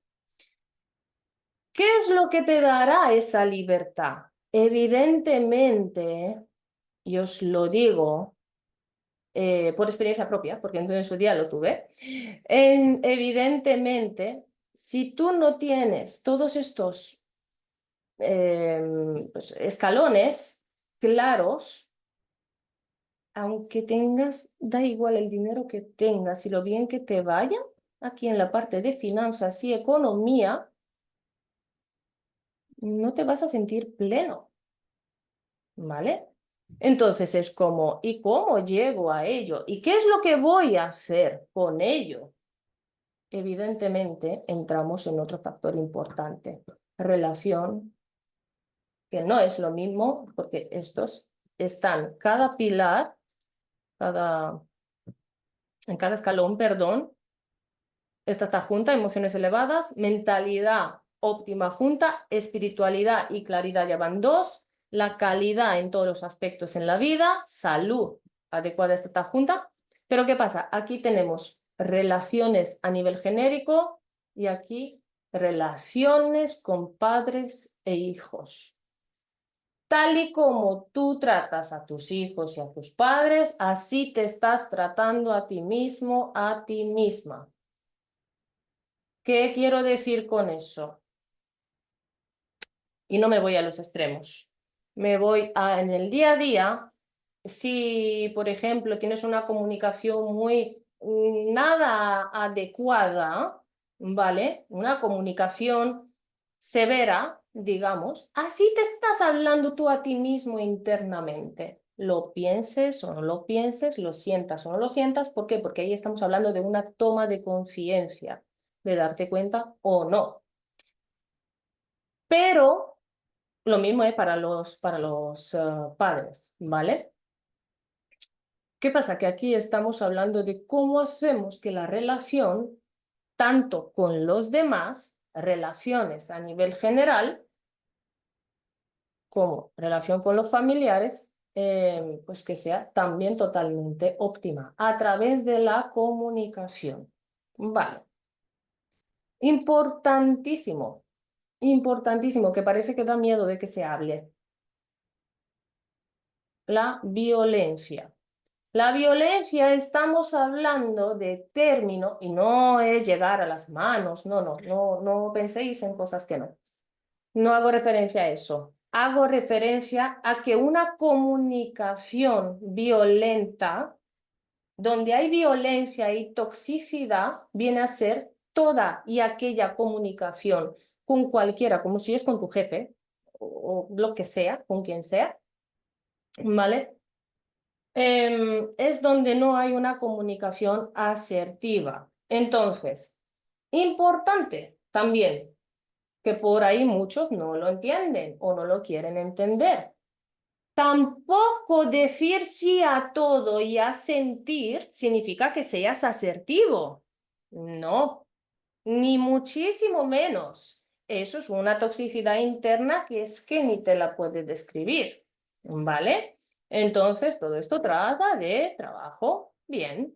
A: ¿Qué es lo que te dará esa libertad? Evidentemente, y os lo digo por experiencia propia, porque entonces en su día lo tuve, evidentemente, si tú no tienes todos estos pues, escalones claros, aunque tengas, da igual el dinero que tengas y lo bien que te vaya, aquí en la parte de finanzas y economía, no te vas a sentir pleno, ¿vale? Entonces es como, ¿y cómo llego a ello? ¿Y qué es lo que voy a hacer con ello? Evidentemente entramos en otro factor importante, relación, que no es lo mismo, porque estos están cada pilar, cada, en cada escalón, perdón. Esta está junta, emociones elevadas, mentalidad óptima junta, espiritualidad y claridad ya van dos, la calidad en todos los aspectos en la vida, salud adecuada está junta. Pero ¿qué pasa? Aquí tenemos relaciones a nivel genérico y aquí relaciones con padres e hijos. Tal y como tú tratas a tus hijos y a tus padres, así te estás tratando a ti mismo, a ti misma. ¿Qué quiero decir con eso? Y no me voy a los extremos. Me voy a, en el día a día, si, por ejemplo, tienes una comunicación muy nada adecuada, ¿vale? Una comunicación severa, digamos, así te estás hablando tú a ti mismo internamente. Lo pienses o no lo pienses, lo sientas o no lo sientas. ¿Por qué? Porque ahí estamos hablando de una toma de conciencia, de darte cuenta o no. Pero lo mismo es para los padres, ¿vale? ¿Qué pasa? Que aquí estamos hablando de cómo hacemos que la relación, tanto con los demás, relaciones a nivel general, como relación con los familiares, pues que sea también totalmente óptima a través de la comunicación. Vale. Importantísimo, importantísimo, que parece que da miedo de que se hable. La violencia. La violencia estamos hablando de término y no es llegar a las manos, no penséis en cosas que no. No hago referencia a eso. Hago referencia a que una comunicación violenta, donde hay violencia y toxicidad, viene a ser toda y aquella comunicación con cualquiera, como si es con tu jefe o lo que sea, con quien sea, ¿vale? Es donde no hay una comunicación asertiva. Entonces, importante también, que por ahí muchos no lo entienden o no lo quieren entender. Tampoco decir sí a todo y a sentir significa que seas asertivo. No, ni muchísimo menos. Eso es una toxicidad interna que es que ni te la puedes describir, ¿vale? Entonces, todo esto trata de trabajo. Bien.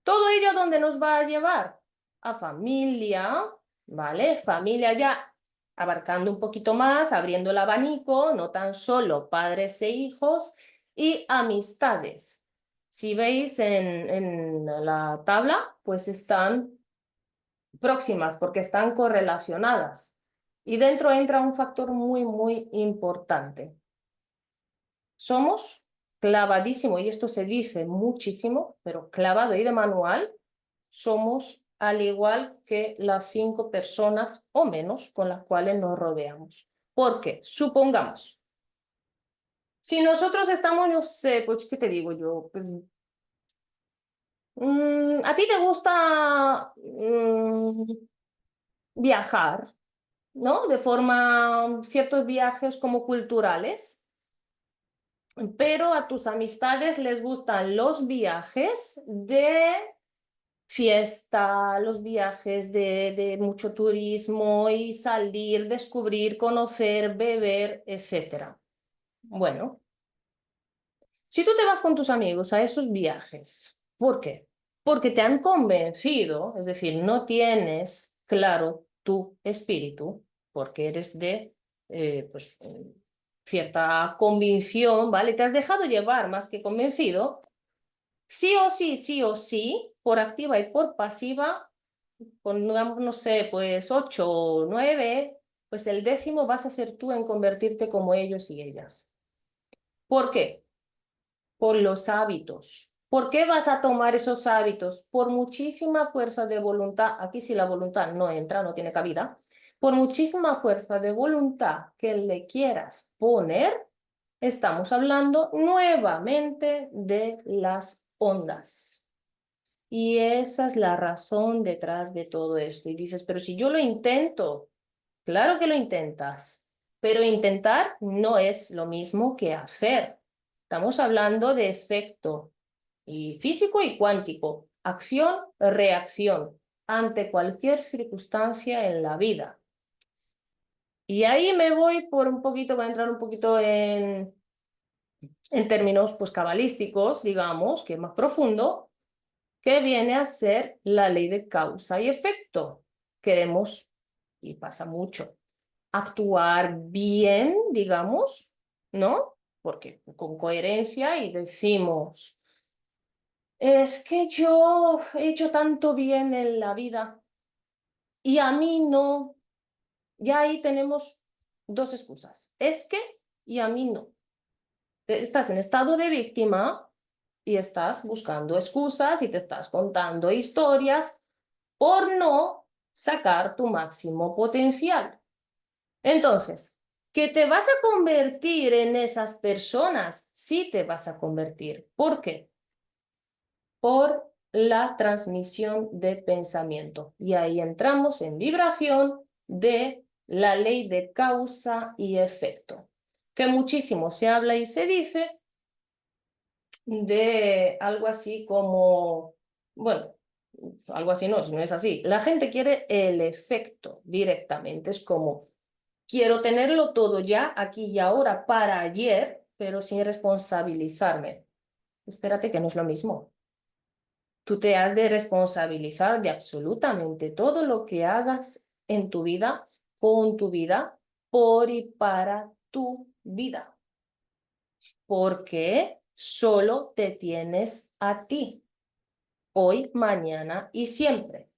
A: ¿Todo ello a dónde nos va a llevar? A familia, ¿vale? Familia ya abarcando un poquito más, abriendo el abanico, no tan solo padres e hijos, y amistades. Si veis en la tabla, pues están próximas porque están correlacionadas. Y dentro entra un factor muy, muy importante. Somos clavadísimo, y esto se dice muchísimo, pero clavado y de manual, somos al igual que las 5 personas o menos con las cuales nos rodeamos. Porque, supongamos, si nosotros estamos, no sé, pues, ¿qué te digo yo? ¿A ti te gusta viajar, ¿no? De forma, ciertos viajes como culturales, pero a tus amistades les gustan los viajes de fiesta, los viajes de mucho turismo y salir, descubrir, conocer, beber, etcétera. Bueno, si tú te vas con tus amigos a esos viajes, ¿por qué? Porque te han convencido, es decir, no tienes claro tu espíritu, porque eres de pues, cierta convicción, ¿vale? Te has dejado llevar más que convencido. Sí o sí, por activa y por pasiva, pongamos, no sé, pues 8 o 9, pues el 10º vas a ser tú en convertirte como ellos y ellas. ¿Por qué? Por los hábitos. ¿Por qué vas a tomar esos hábitos? Por muchísima fuerza de voluntad. Aquí si la voluntad no entra, no tiene cabida. Por muchísima fuerza de voluntad que le quieras poner, estamos hablando nuevamente de las ondas. Y esa es la razón detrás de todo esto. Y dices, pero si yo lo intento, claro que lo intentas, pero intentar no es lo mismo que hacer. Estamos hablando de efecto y físico y cuántico, acción, reacción ante cualquier circunstancia en la vida. Y ahí me voy voy a entrar un poquito en términos pues cabalísticos, digamos, que es más profundo, que viene a ser la ley de causa y efecto. Queremos, y pasa mucho, actuar bien, digamos, ¿no? Porque con coherencia y decimos, es que yo he hecho tanto bien en la vida y a mí no. Ya ahí tenemos dos excusas. Es que y a mí no. Estás en estado de víctima y estás buscando excusas y te estás contando historias por no sacar tu máximo potencial. Entonces, ¿que te vas a convertir en esas personas? Sí te vas a convertir. ¿Por qué? Por la transmisión de pensamiento. Y ahí entramos en vibración de la ley de causa y efecto, que muchísimo se habla y se dice de algo así como, bueno, algo así no, si no es así. La gente quiere el efecto directamente. Es como, quiero tenerlo todo ya, aquí y ahora, para ayer, pero sin responsabilizarme. Espérate que no es lo mismo. Tú te has de responsabilizar de absolutamente todo lo que hagas en tu vida, con tu vida, por y para tu vida. Porque solo te tienes a ti, hoy, mañana y siempre.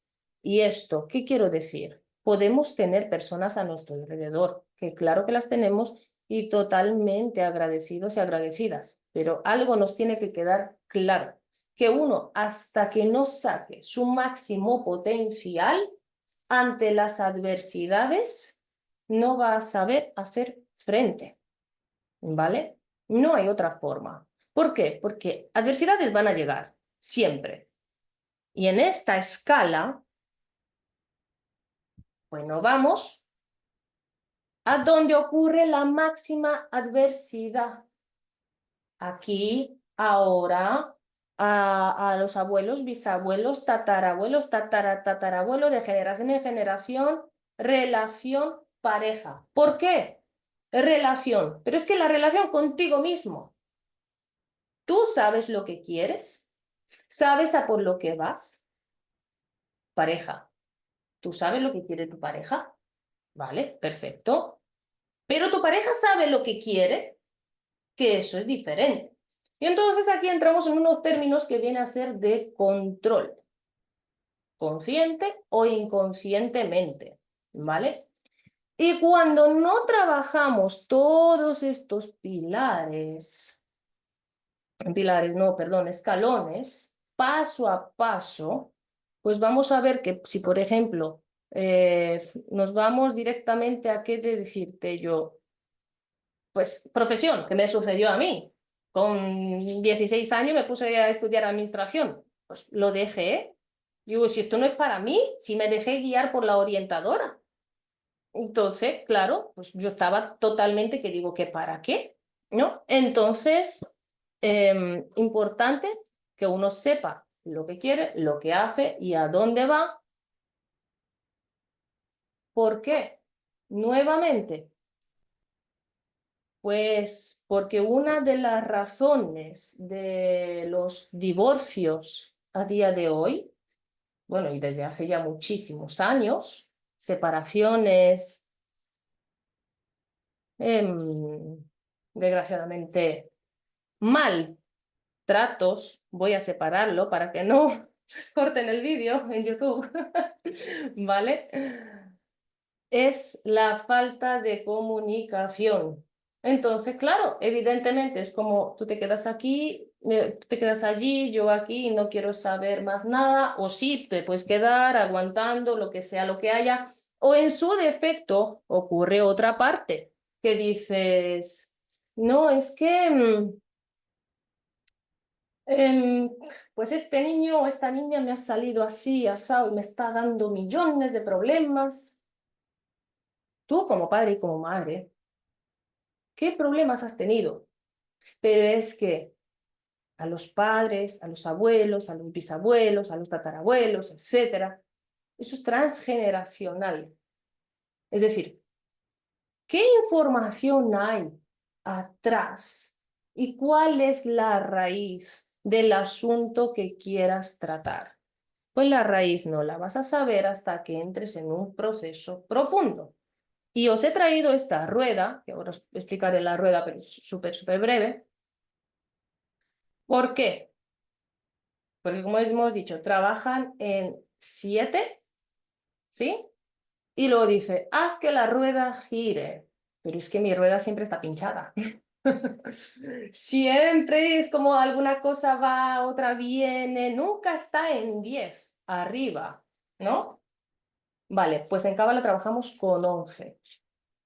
A: ¿Y esto qué quiero decir? Podemos tener personas a nuestro alrededor, que claro que las tenemos y totalmente agradecidos y agradecidas, pero algo nos tiene que quedar claro, que uno hasta que no saque su máximo potencial ante las adversidades, no va a saber hacer frente, ¿vale? No hay otra forma. ¿Por qué? Porque adversidades van a llegar, siempre. Y en esta escala, bueno, vamos a donde ocurre la máxima adversidad. Aquí, ahora, a los abuelos, bisabuelos, tatarabuelos, tatarabuelos, de generación en generación, relación pareja. ¿Por qué? Relación. Pero es que la relación contigo mismo. Tú sabes lo que quieres, sabes a por lo que vas. Pareja. ¿Tú sabes lo que quiere tu pareja? Vale, perfecto. Pero tu pareja sabe lo que quiere, que eso es diferente. Y entonces aquí entramos en unos términos que vienen a ser de control, consciente o inconscientemente, ¿vale? Y cuando no trabajamos todos estos escalones, paso a paso, pues vamos a ver que si, por ejemplo, nos vamos directamente a qué de decirte yo, pues profesión, que me sucedió a mí. Con 16 años me puse a estudiar administración. Pues lo dejé. Digo, si esto no es para mí, si me dejé guiar por la orientadora. Entonces, claro, pues yo estaba totalmente que digo que para qué, ¿no? Entonces, importante que uno sepa lo que quiere, lo que hace y a dónde va. ¿Por qué? Nuevamente, pues porque una de las razones de los divorcios a día de hoy, bueno, y desde hace ya muchísimos años, separaciones, desgraciadamente, mal tratos, voy a separarlo para que no corten el vídeo en YouTube, ¿vale? Es la falta de comunicación. Entonces, claro, evidentemente es como tú te quedas aquí, tú te quedas allí, yo aquí y no quiero saber más nada, o sí, te puedes quedar aguantando lo que sea, lo que haya, o en su defecto ocurre otra parte, que dices, no, es que em, pues este niño o esta niña me ha salido así, asado, y me está dando millones de problemas. Tú como padre y como madre, ¿qué problemas has tenido? Pero es que a los padres, a los abuelos, a los bisabuelos, a los tatarabuelos, etcétera, eso es transgeneracional. Es decir, ¿qué información hay atrás? ¿Y cuál es la raíz del asunto que quieras tratar? Pues la raíz no la vas a saber hasta que entres en un proceso profundo. Y os he traído esta rueda, que ahora os explicaré la rueda, pero es súper, súper breve. ¿Por qué? Porque como hemos dicho, trabajan en 7, ¿sí? Y luego dice, haz que la rueda gire. Pero es que mi rueda siempre está pinchada. Siempre es como alguna cosa va, otra viene, nunca está en 10 arriba, ¿no? Vale, pues en Cábala trabajamos con 11,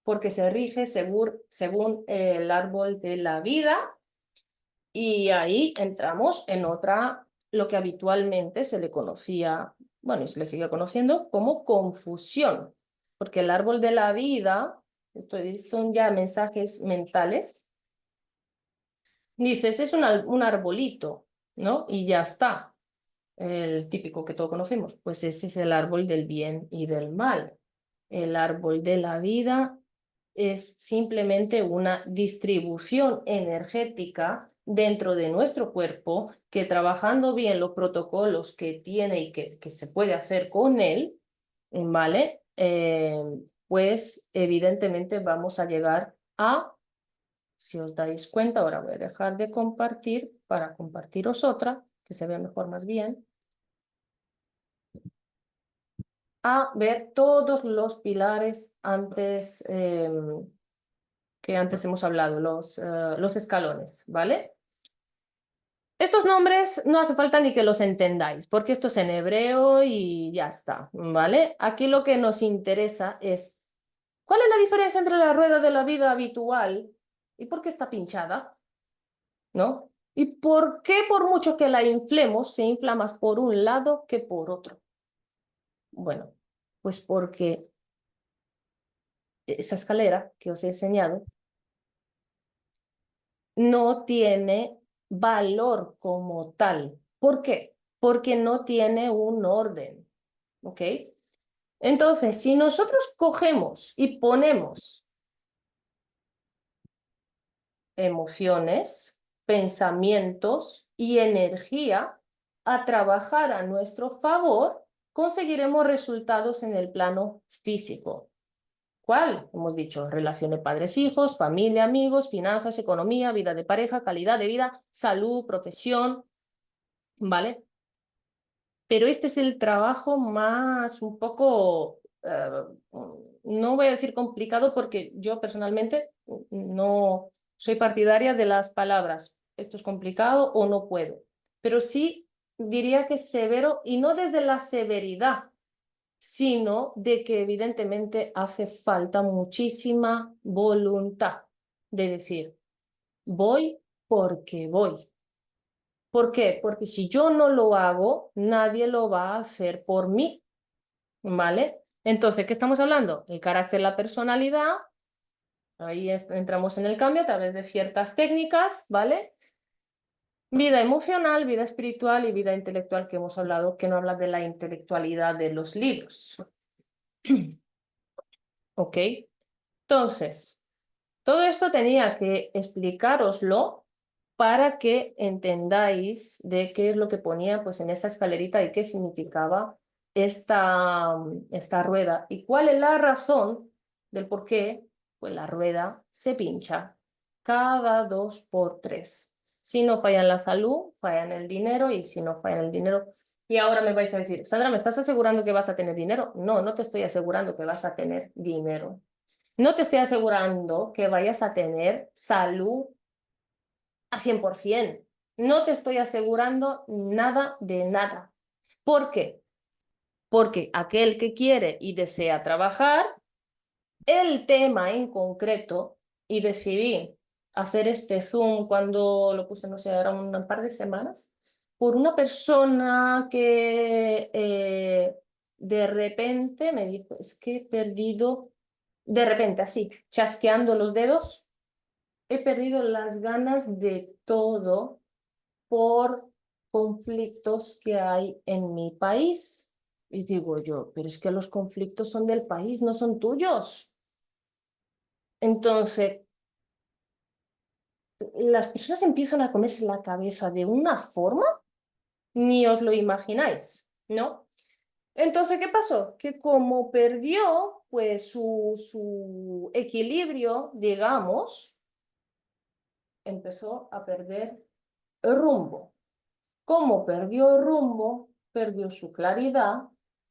A: porque se rige según el árbol de la vida y ahí entramos en otra, lo que habitualmente se le conocía, bueno, y se le sigue conociendo como confusión, porque el árbol de la vida, esto son ya mensajes mentales, dices, es un arbolito, ¿no? Y ya está, el típico que todos conocemos, pues ese es el árbol del bien y del mal. El árbol de la vida es simplemente una distribución energética dentro de nuestro cuerpo que trabajando bien los protocolos que tiene y que se puede hacer con él, ¿vale? Pues evidentemente vamos a llegar a, si os dais cuenta, ahora voy a dejar de compartir para compartiros otra, que se vea mejor más bien, a ver todos los pilares antes que antes hemos hablado, los escalones, ¿vale? Estos nombres no hace falta ni que los entendáis, porque esto es en hebreo y ya está, ¿vale? Aquí lo que nos interesa es, ¿cuál es la diferencia entre la rueda de la vida habitual y por qué está pinchada? ¿No? ¿Y por qué por mucho que la inflemos, se infla más por un lado que por otro? Bueno, pues porque esa escalera que os he enseñado no tiene valor como tal. ¿Por qué? Porque no tiene un orden, ¿ok? Entonces, si nosotros cogemos y ponemos emociones, pensamientos y energía a trabajar a nuestro favor, conseguiremos resultados en el plano físico. ¿Cuál? Hemos dicho relación de padres-hijos, familia, amigos, finanzas, economía, vida de pareja, calidad de vida, salud, profesión, ¿vale? Pero este es el trabajo más un poco, no voy a decir complicado porque yo personalmente no soy partidaria de las palabras, esto es complicado o no puedo, pero sí diría que es severo y no desde la severidad, sino de que evidentemente hace falta muchísima voluntad de decir, voy porque voy. ¿Por qué? Porque si yo no lo hago, nadie lo va a hacer por mí, ¿vale? Entonces, ¿qué estamos hablando? El carácter, la personalidad, ahí entramos en el cambio a través de ciertas técnicas, ¿vale? Vida emocional, vida espiritual y vida intelectual que hemos hablado, que no habla de la intelectualidad de los libros. ¿Ok? Entonces, todo esto tenía que explicároslo para que entendáis de qué es lo que ponía pues, en esa escalerita y qué significaba esta rueda y cuál es la razón del por qué pues, la rueda se pincha cada 2 por 3. Si no falla en la salud, falla en el dinero y si no falla en el dinero. Y ahora me vais a decir, Sandra, ¿me estás asegurando que vas a tener dinero? No, no te estoy asegurando que vas a tener dinero. No te estoy asegurando que vayas a tener salud a 100%. No te estoy asegurando nada de nada. ¿Por qué? Porque aquel que quiere y desea trabajar, el tema en concreto, y decidí hacer este Zoom cuando lo puse, no sé, ahora un par de semanas, por una persona que de repente me dijo, es que he perdido, de repente así, chasqueando los dedos, he perdido las ganas de todo por conflictos que hay en mi país. Y digo yo, pero es que los conflictos son del país, no son tuyos. Entonces, las personas empiezan a comerse la cabeza de una forma, ni os lo imagináis, ¿no? Entonces, ¿qué pasó? Que como perdió pues su equilibrio, digamos, empezó a perder el rumbo. Como perdió rumbo, perdió su claridad,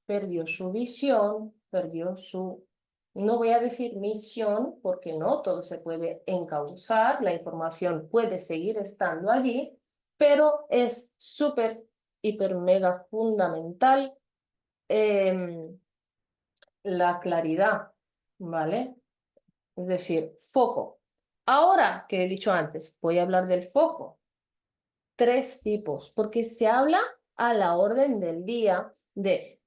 A: perdió su visión, perdió su, no voy a decir misión, porque no, todo se puede encauzar, la información puede seguir estando allí, pero es súper, hiper, mega fundamental la claridad, ¿vale? Es decir, foco. Ahora que he dicho antes, voy a hablar del foco. 3 tipos, porque se habla a la orden del día de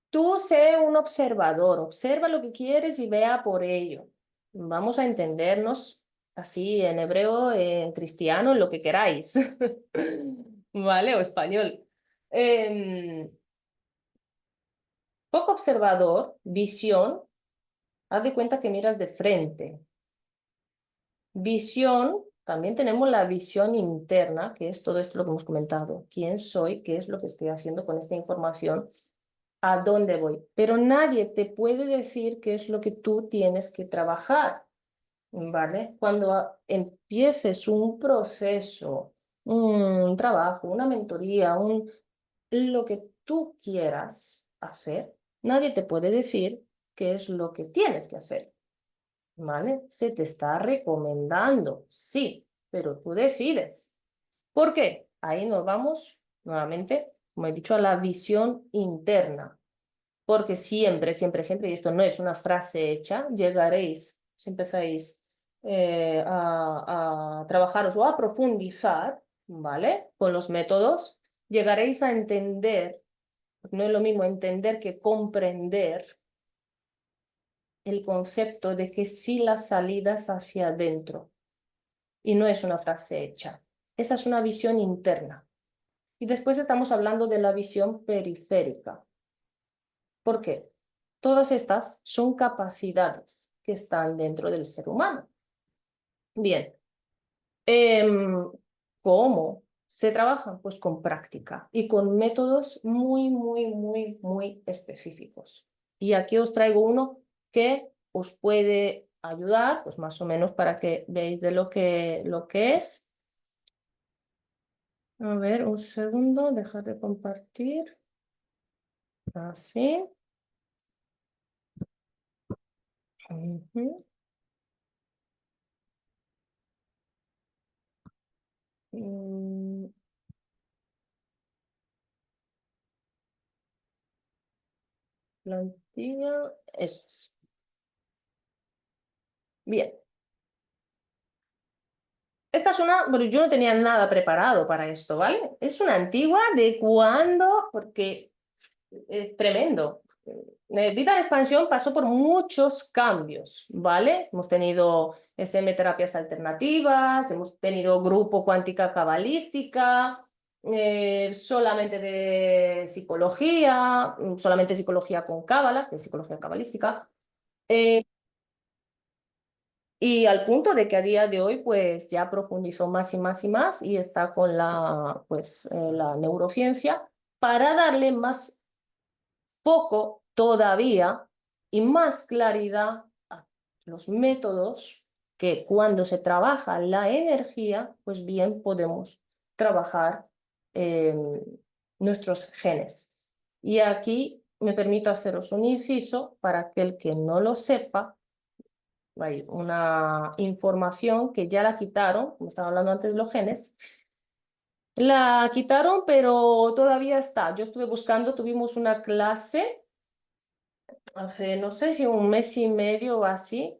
A: tú sé un observador, observa lo que quieres y vea por ello. Vamos a entendernos así en hebreo, en cristiano, en lo que queráis, ¿vale? O español. Poco observador, visión, haz de cuenta que miras de frente. Visión, también tenemos la visión interna, que es todo esto lo que hemos comentado. ¿Quién soy? ¿Qué es lo que estoy haciendo con esta información? ¿A dónde voy? Pero nadie te puede decir qué es lo que tú tienes que trabajar, ¿vale? Cuando empieces un proceso, un trabajo, una mentoría, lo que tú quieras hacer, nadie te puede decir qué es lo que tienes que hacer. ¿Vale? Se te está recomendando, sí, pero tú decides. ¿Por qué? Ahí nos vamos nuevamente, como he dicho, a la visión interna. Porque siempre, siempre, siempre, y esto no es una frase hecha, llegaréis, si empezáis a trabajaros o a profundizar, ¿vale? Con los métodos, llegaréis a entender, no es lo mismo entender que comprender el concepto de que sí las salidas hacia adentro y no es una frase hecha. Esa es una visión interna. Y después estamos hablando de la visión periférica. ¿Por qué? Todas estas son capacidades que están dentro del ser humano. Bien, ¿cómo se trabajan? Pues con práctica y con métodos muy, muy, muy, muy específicos. Y aquí os traigo uno que os puede ayudar, pues más o menos para que veáis de lo que es. A ver, un segundo, dejad de compartir. Así. Ujú. Mm, Plantilla, eso es. Bien. Esta es una, bueno, yo no tenía nada preparado para esto, ¿vale? Es una antigua de cuando, porque es tremendo. Vida de Expansión pasó por muchos cambios, ¿vale? Hemos tenido SM terapias alternativas, hemos tenido grupo cuántica cabalística, solamente de psicología, solamente psicología con cábala, que es psicología cabalística. eh, y al punto de que a día de hoy pues ya profundizó más y más y más y está con la, pues, la neurociencia para darle más foco todavía y más claridad a los métodos que cuando se trabaja la energía, pues bien podemos trabajar eh, nuestros genes. Y aquí me permito haceros un inciso para aquel que no lo sepa. Hay una información que ya la quitaron, como estaba hablando antes de los genes, la quitaron, pero todavía está. Yo estuve buscando, tuvimos una clase hace, no sé si un mes y medio o así.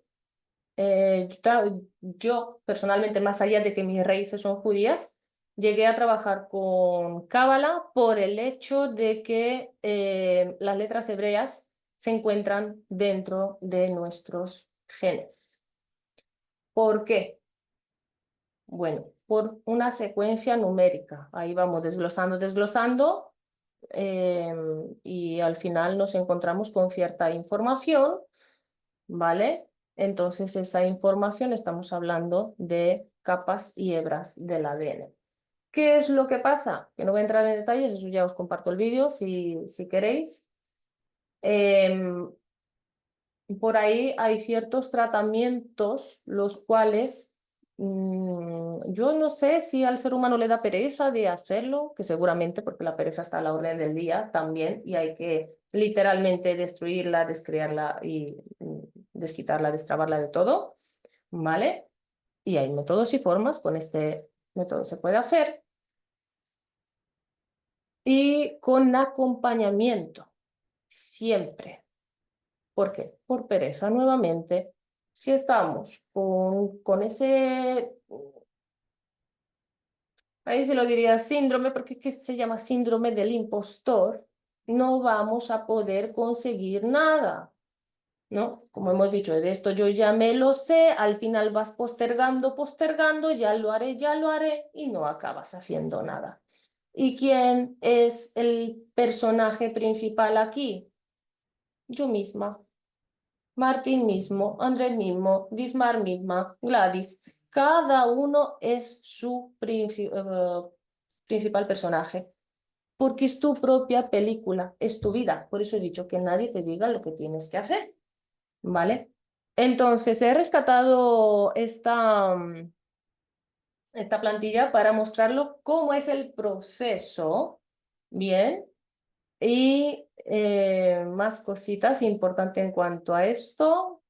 A: Yo, personalmente, más allá de que mis raíces son judías, llegué a trabajar con Cábala por el hecho de que las letras hebreas se encuentran dentro de nuestros genes. ¿Por qué? Bueno, por una secuencia numérica. Ahí vamos desglosando, desglosando, y al final nos encontramos con cierta información, ¿vale? Entonces esa información estamos hablando de capas y hebras del ADN. ¿Qué es lo que pasa? Que no voy a entrar en detalles, eso ya os comparto el vídeo si queréis. Em, por ahí hay ciertos tratamientos los cuales yo no sé si al ser humano le da pereza de hacerlo, que seguramente porque la pereza está a la orden del día también y hay que literalmente destruirla, descrearla y desquitarla, destrabarla de todo, ¿vale? Y hay métodos y formas, con este método se puede hacer y con acompañamiento, siempre. ¿Por qué? Por pereza nuevamente. Si estamos con ese, ahí se lo diría síndrome, porque es que se llama síndrome del impostor, no vamos a poder conseguir nada, ¿no? Como hemos dicho, de esto yo ya me lo sé, al final vas postergando, postergando, ya lo haré, y no acabas haciendo nada. ¿Y quién es el personaje principal aquí? Yo misma. Martín mismo, André mismo, Dismar misma, Gladys. Cada uno es su principal personaje, porque es tu propia película, es tu vida. Por eso he dicho que nadie te diga lo que tienes que hacer, ¿vale? Entonces, he rescatado esta plantilla para mostrarlo cómo es el proceso, ¿bien? Y más cositas importantes en cuanto a esto.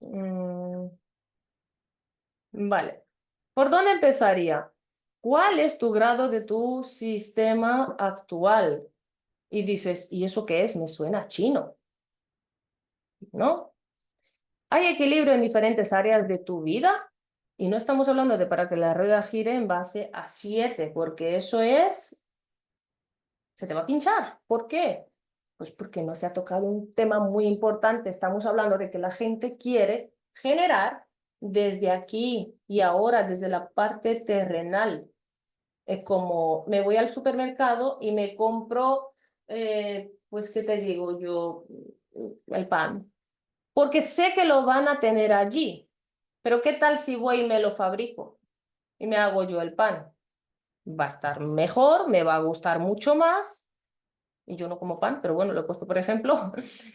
A: Mm, Vale. ¿Por dónde empezaría? ¿Cuál es tu grado de tu sistema actual? Y dices, ¿y eso qué es? Me suena chino, ¿no? ¿Hay equilibrio en diferentes áreas de tu vida? Y no estamos hablando de para que la rueda gire en base a 7, porque eso es, se te va a pinchar. ¿Por qué? Pues porque no se ha tocado un tema muy importante. Estamos hablando de que la gente quiere generar desde aquí y ahora, desde la parte terrenal. Es como me voy al supermercado y me compro, pues, ¿qué te digo yo? El pan. Porque sé que lo van a tener allí. Pero ¿qué tal si voy y me lo fabrico y me hago yo el pan? Va a estar mejor, me va a gustar mucho más y yo no como pan, pero bueno, lo he puesto por ejemplo,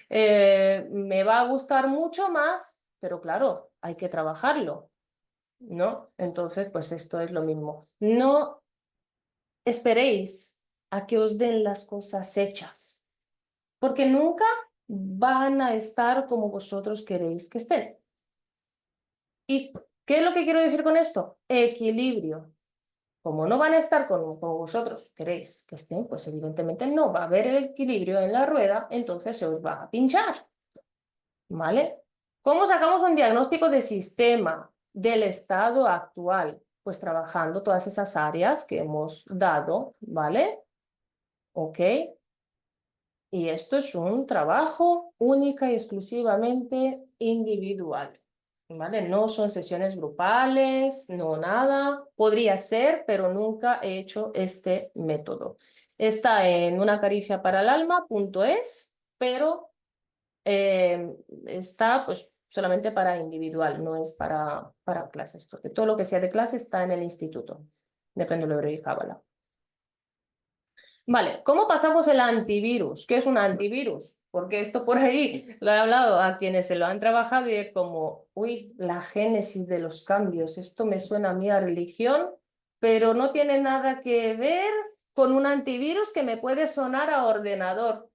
A: me va a gustar mucho más, pero claro, hay que trabajarlo, ¿no? Entonces, pues esto es lo mismo. No esperéis a que os den las cosas hechas, porque nunca van a estar como vosotros queréis que estén. ¿Y qué es lo que quiero decir con esto? Equilibrio. Como no van a estar como vosotros queréis que estén, pues evidentemente no va a haber el equilibrio en la rueda, entonces se os va a pinchar, ¿vale? ¿Cómo sacamos un diagnóstico de sistema del estado actual? Pues trabajando todas esas áreas que hemos dado, ¿vale? ¿Ok? Y esto es un trabajo única y exclusivamente individual, ¿vale? No son sesiones grupales, no nada. Podría ser, pero nunca he hecho este método. Está en unacariciaparalalma.es, pero está pues solamente para individual, no es para clases, porque todo lo que sea de clase está en el instituto. Depende de lo de Cábala. Vale, ¿cómo pasamos el antivirus? ¿Qué es un antivirus? Porque esto por ahí lo he hablado a quienes se lo han trabajado y es como, uy, la génesis de los cambios. Esto me suena a mí a religión, pero no tiene nada que ver con un antivirus que me puede sonar a ordenador.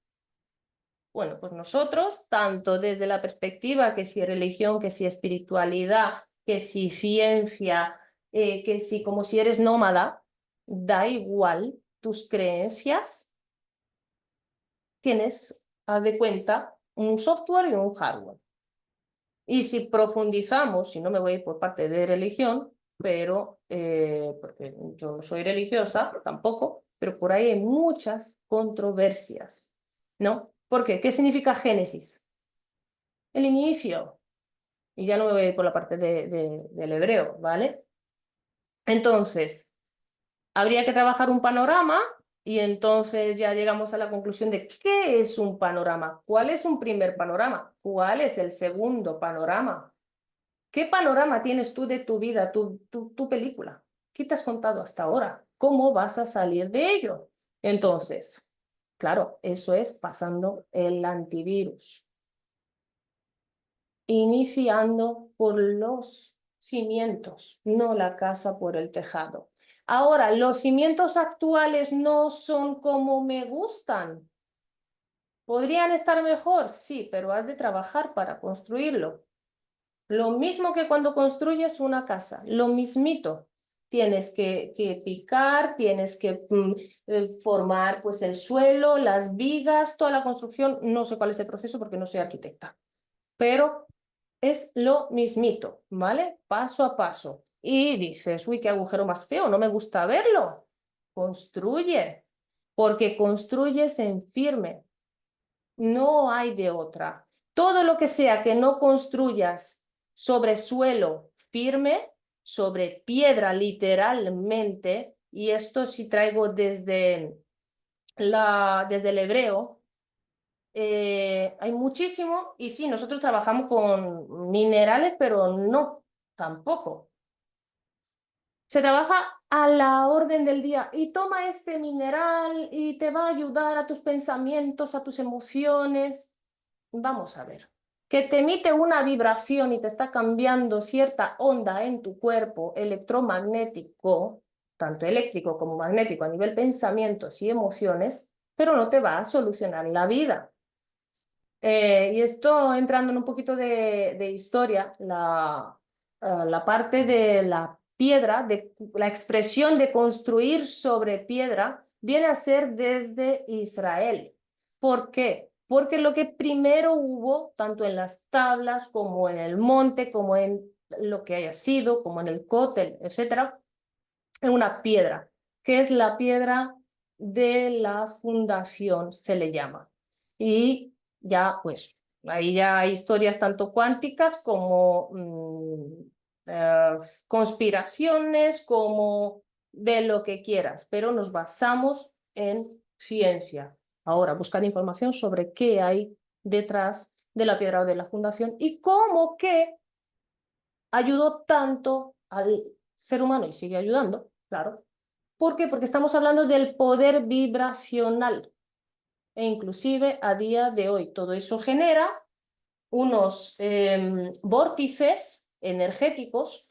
A: Bueno, pues nosotros, tanto desde la perspectiva que si religión, que si espiritualidad, que si ciencia, que si como si eres nómada, da igual tus creencias, tienes, haz de cuenta, un software y un hardware. Y si profundizamos, si no me voy a ir por parte de religión, pero porque yo no soy religiosa tampoco, pero por ahí hay muchas controversias, ¿no? ¿Por qué? ¿Qué significa Génesis? El inicio. Y ya no me voy a ir por la parte del hebreo, ¿vale? Entonces, habría que trabajar un panorama y entonces ya llegamos a la conclusión de qué es un panorama, cuál es un primer panorama, cuál es el segundo panorama, qué panorama tienes tú de tu vida, tu película, qué te has contado hasta ahora, cómo vas a salir de ello. Entonces, claro, eso es pasando el antivirus, iniciando por los cimientos, no la casa por el tejado. Ahora, los cimientos actuales no son como me gustan. ¿Podrían estar mejor? Sí, pero has de trabajar para construirlo. Lo mismo que cuando construyes una casa, lo mismito. Tienes que picar, tienes que formar pues, el suelo, las vigas, toda la construcción. No sé cuál es el proceso porque no soy arquitecta, pero es lo mismito, ¿vale? Paso a paso. Y dices, uy, qué agujero más feo, no me gusta verlo. Construye, porque construyes en firme. No hay de otra. Todo lo que sea que no construyas sobre suelo firme, sobre piedra literalmente, y esto sí traigo desde el hebreo, hay muchísimo y sí, nosotros trabajamos con minerales, pero no, tampoco. Se trabaja a la orden del día y toma este mineral y te va a ayudar a tus pensamientos, a tus emociones. Vamos a ver. Que te emite una vibración y te está cambiando cierta onda en tu cuerpo electromagnético, tanto eléctrico como magnético a nivel pensamientos y emociones, pero no te va a solucionar la vida. Y esto entrando en un poquito de historia, la parte de la piedra, de la expresión de construir sobre piedra, viene a ser desde Israel. ¿Por qué? Porque lo que primero hubo, tanto en las tablas como en el monte, como en lo que haya sido, como en el cótel, etcétera, es una piedra, que es la piedra de la fundación, se le llama. Y ya, pues, ahí ya hay historias tanto cuánticas como conspiraciones, como de lo que quieras, pero nos basamos en ciencia. Ahora, buscar información sobre qué hay detrás de la piedra de la fundación y cómo que ayudó tanto al ser humano y sigue ayudando, claro. ¿Por qué? Porque estamos hablando del poder vibracional. e inclusive a día de hoy. Todo eso genera unos vórtices energéticos,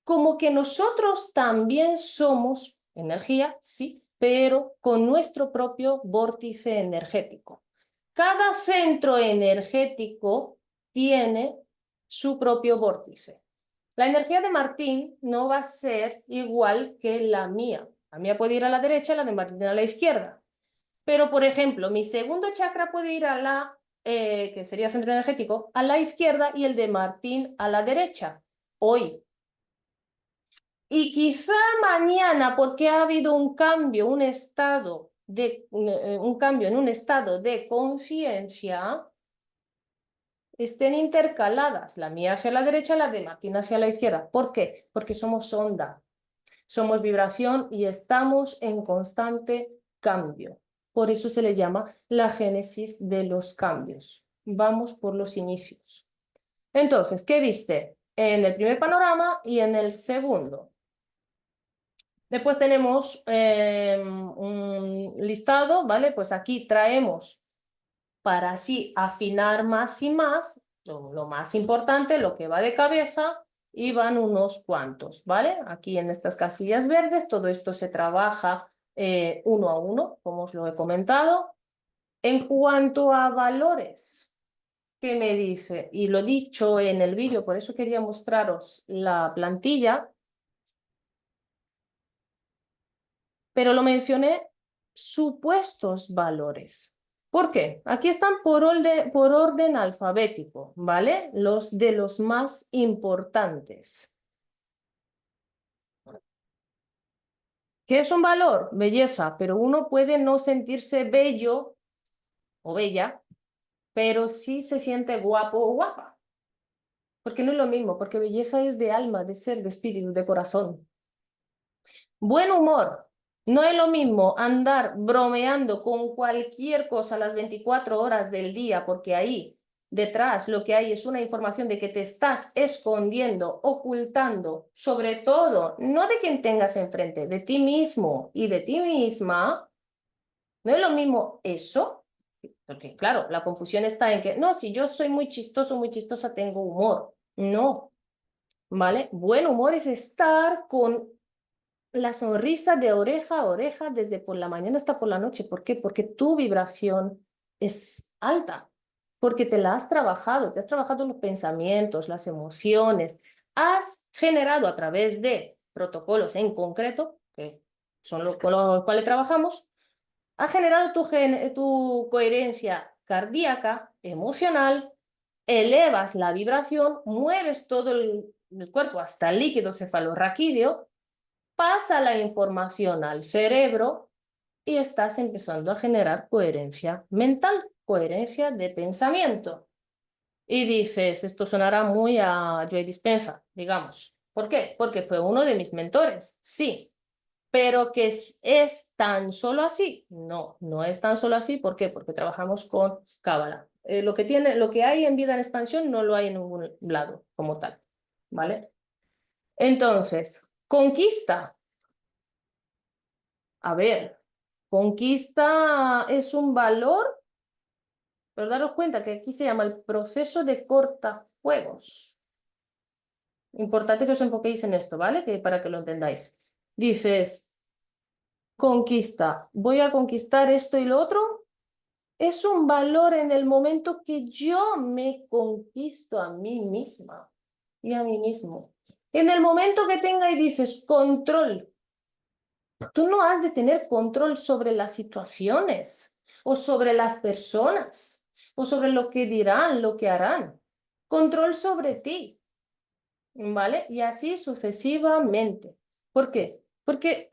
A: como que nosotros también somos energía, sí, pero con nuestro propio vórtice energético. Cada centro energético tiene su propio vórtice. La energía de Martín no va a ser igual que la mía. La mía puede ir a la derecha, la de Martín a la izquierda. Pero, por ejemplo, mi segundo chakra puede ir a la, que sería centro energético, a la izquierda y el de Martín a la derecha, hoy. Y quizá mañana, porque ha habido un cambio, un cambio en un estado de conciencia, estén intercaladas, la mía hacia la derecha, la de Martín hacia la izquierda. ¿Por qué? Porque somos onda, somos vibración y estamos en constante cambio. Por eso se le llama la génesis de los cambios. Vamos por los inicios. Entonces, ¿qué viste? En el primer panorama y en el segundo. Después tenemos un listado, ¿vale? Pues aquí traemos para así afinar más y más, lo más importante, lo que va de cabeza, y van unos cuantos, ¿vale? Aquí en estas casillas verdes, todo esto se trabaja uno a uno, como os lo he comentado. En cuanto a valores, ¿qué me dice? Y lo he dicho en el vídeo, por eso quería mostraros la plantilla, pero lo mencioné, supuestos valores. ¿Por qué? Aquí están por orden alfabético, ¿vale? Los de los más importantes. ¿Qué es un valor? Belleza, pero uno puede no sentirse bello o bella, pero sí se siente guapo o guapa. Porque no es lo mismo, porque belleza es de alma, de ser, de espíritu, de corazón. Buen humor. No es lo mismo andar bromeando con cualquier cosa a las 24 horas del día, porque ahí detrás lo que hay es una información de que te estás escondiendo, ocultando, sobre todo, no de quien tengas enfrente, de ti mismo y de ti misma. No es lo mismo eso, porque claro, la confusión está en que, no, si yo soy muy chistoso, muy chistosa, tengo humor. No, ¿vale? Buen humor es estar con la sonrisa de oreja a oreja desde por la mañana hasta por la noche. ¿Por qué? Porque tu vibración es alta, porque te la has trabajado, te has trabajado los pensamientos, las emociones, has generado a través de protocolos en concreto, que son los con los cuales trabajamos, has generado tu coherencia cardíaca, emocional, elevas la vibración, mueves todo el cuerpo hasta el líquido cefalorraquídeo, pasa la información al cerebro y estás empezando a generar coherencia mental, coherencia de pensamiento. Y dices, esto sonará muy a Joe Dispenza, digamos. ¿Por qué? Porque fue uno de mis mentores, sí. Pero que es tan solo así. No, no es tan solo así. ¿Por qué? Porque trabajamos con Cábala. Lo que hay en vida en expansión no lo hay en ningún lado como tal. ¿Vale? Entonces, conquista. A ver, conquista es un valor, pero daros cuenta que aquí se llama el proceso de cortafuegos. Importante que os enfoquéis en esto, ¿vale? Que para que lo entendáis. Dices, conquista, voy a conquistar esto y lo otro. Es un valor en el momento que yo me conquisto a mí misma y a mí mismo. En el momento que tenga y dices control, tú no has de tener control sobre las situaciones o sobre las personas o sobre lo que dirán, lo que harán. Control sobre ti, ¿vale? Y así sucesivamente. ¿Por qué? Porque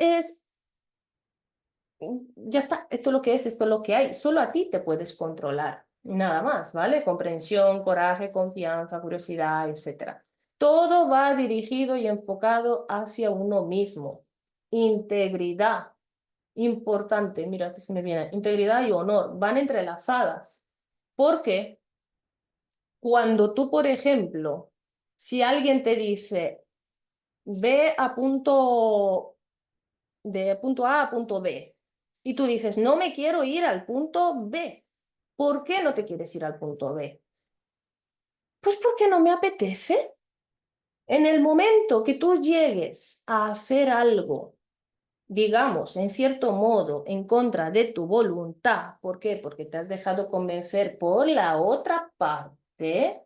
A: ya está, esto es lo que es, esto es lo que hay. Solo a ti te puedes controlar, nada más, ¿vale? Comprensión, coraje, confianza, curiosidad, etc. Todo va dirigido y enfocado hacia uno mismo. Integridad. Importante, mira que se me viene, integridad y honor van entrelazadas, porque cuando tú, por ejemplo, si alguien te dice, ve a punto, de punto A a punto B, Y tú dices, no me quiero ir al punto B. ¿Por qué no te quieres ir al punto B? Pues porque no me apetece. En el momento que tú llegues a hacer algo, digamos, en cierto modo, en contra de tu voluntad, ¿por qué? Porque te has dejado convencer por la otra parte,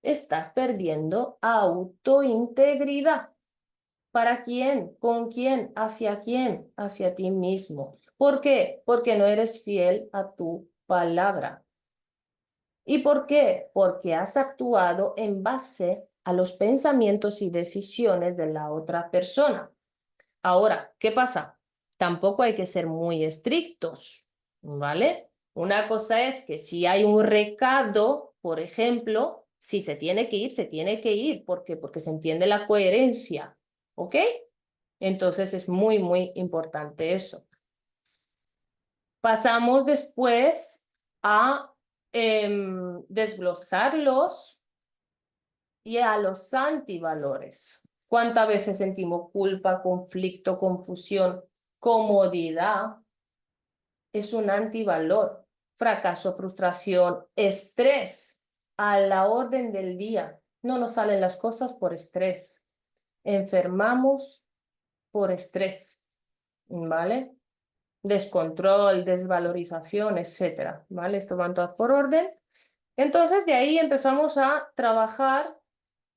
A: estás perdiendo autointegridad. ¿Para quién? ¿Con quién? ¿Hacia quién? Hacia ti mismo. ¿Por qué? Porque no eres fiel a tu palabra. ¿Y por qué? Porque has actuado en base a los pensamientos y decisiones de la otra persona. Ahora, ¿qué pasa? Tampoco hay que ser muy estrictos, ¿vale? Una cosa es que si hay un recado, por ejemplo, si se tiene que ir, se tiene que ir. ¿Por qué? Porque se entiende la coherencia, ¿ok? Entonces es muy, muy importante eso. Pasamos después a desglosarlos y a los antivalores. ¿Cuántas veces sentimos culpa, conflicto, confusión, comodidad? Es un antivalor. Fracaso, frustración, estrés a la orden del día. No nos salen las cosas por estrés. Enfermamos por estrés, ¿vale? Descontrol, desvalorización, etcétera, ¿vale? Esto van todas por orden. Entonces, de ahí empezamos a trabajar,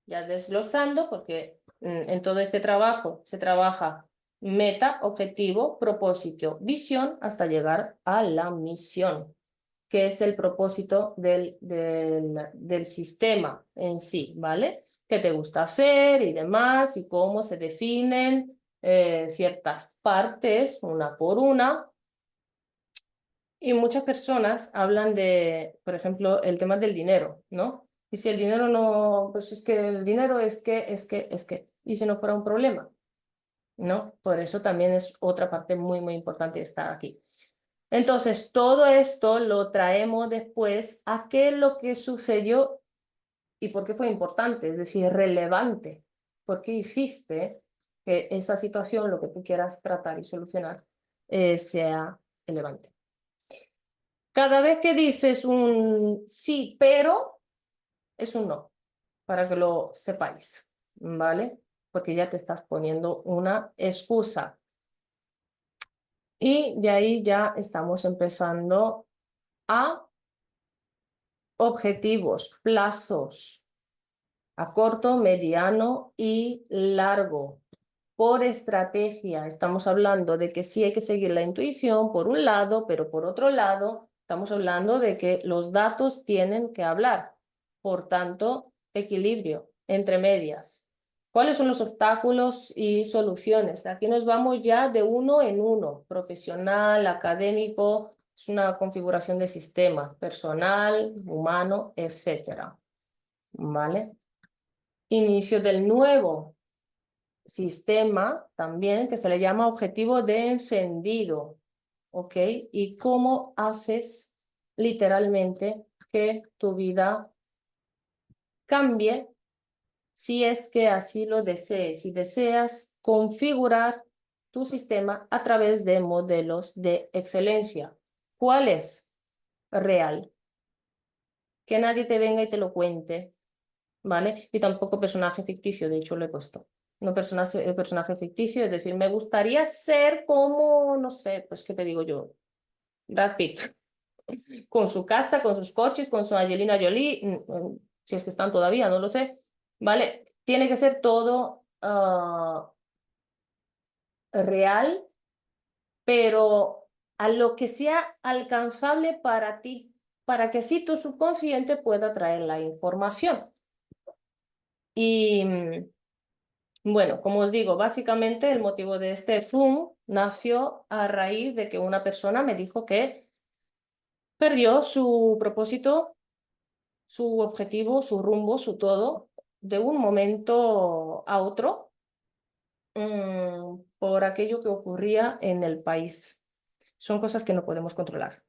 A: ya desglosando, porque en todo este trabajo se trabaja meta, objetivo, propósito, visión, hasta llegar a la misión, que es el propósito del sistema en sí, ¿vale? ¿Qué te gusta hacer y demás? Y cómo se definen ciertas partes, una por una. Y muchas personas hablan de, por ejemplo, el tema del dinero, ¿no? Y si el dinero no, pues es que el dinero y si no fuera un problema, ¿no? Por eso también es otra parte muy, muy importante de estar aquí. Entonces, todo esto lo traemos después a qué es lo que sucedió y por qué fue importante, es decir, relevante. ¿Por qué hiciste que esa situación, lo que tú quieras tratar y solucionar, sea relevante? Cada vez que dices un sí, pero, es un no, para que lo sepáis, ¿vale? Porque ya te estás poniendo una excusa. Y de ahí ya estamos empezando a objetivos, plazos, a corto, mediano y largo. Por estrategia, estamos hablando de que sí hay que seguir la intuición por un lado, pero por otro lado, estamos hablando de que los datos tienen que hablar. Por tanto, equilibrio entre medias. ¿Cuáles son los obstáculos y soluciones? Aquí nos vamos ya de uno en uno, profesional, académico, es una configuración de sistema, personal, humano, etcétera. ¿Vale? Inicio del nuevo sistema también que se le llama objetivo de encendido, ¿ok? Y cómo haces literalmente que tu vida cambie si es que así lo desees, si deseas configurar tu sistema a través de modelos de excelencia. ¿Cuál es? Real. Que nadie te venga y te lo cuente, ¿vale? Y tampoco personaje ficticio, de hecho lo he puesto. No personaje ficticio, es decir, me gustaría ser como, no sé, pues, ¿qué te digo yo? Brad Pitt, con su casa, con sus coches, con su Angelina Jolie, si es que están todavía, no lo sé, ¿vale? Tiene que ser todo real, pero a lo que sea alcanzable para ti, para que así tu subconsciente pueda traer la información. Y bueno, como os digo, básicamente el motivo de este Zoom nació a raíz de que una persona me dijo que perdió su propósito, su objetivo, su rumbo, su todo, de un momento a otro, por aquello que ocurría en el país. Son cosas que no podemos controlar.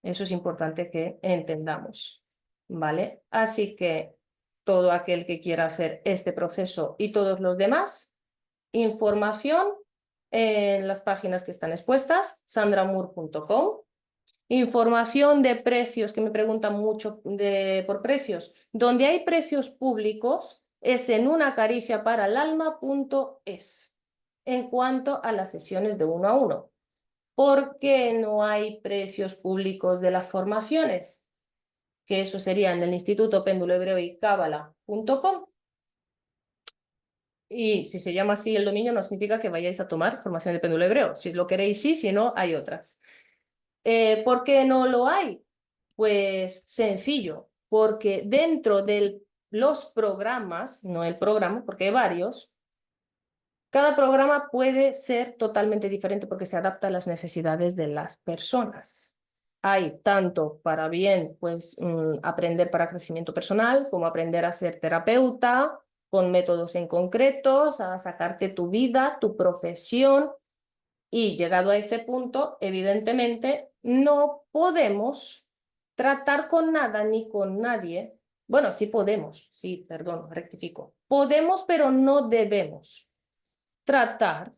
A: Eso es importante que entendamos, ¿vale? Así que todo aquel que quiera hacer este proceso y todos los demás, información en las páginas que están expuestas, sandramoore.com. Información de precios, que me preguntan mucho por precios. Donde hay precios públicos es en unacariciaparaalma.es en cuanto a las sesiones de 1 a 1. ¿Por qué no hay precios públicos de las formaciones? Que eso sería en el Instituto Péndulo Hebreo y Cábala.com. Y si se llama así el dominio, no significa que vayáis a tomar formación de péndulo hebreo. Si lo queréis, sí, si no, hay otras. ¿Por qué no lo hay? Pues sencillo, porque dentro de los programas, no el programa, porque hay varios, cada programa puede ser totalmente diferente porque se adapta a las necesidades de las personas. Hay tanto para bien, pues aprender para crecimiento personal, como aprender a ser terapeuta, con métodos en concretos, a sacarte tu vida, tu profesión. Y llegado a ese punto, evidentemente, no podemos tratar con nada ni con nadie. Bueno, sí podemos, sí, perdón, rectifico. Podemos, pero no debemos tratar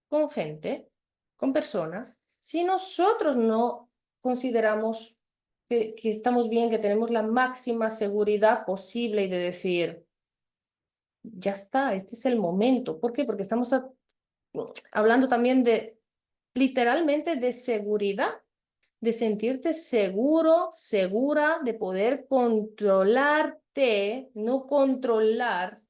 A: con gente, con personas, si nosotros no consideramos que estamos bien, que tenemos la máxima seguridad posible y de decir, ya está, este es el momento. ¿Por qué? Porque estamos hablando también de, literalmente, de seguridad, de sentirte seguro, segura, de poder controlarte, no controlar,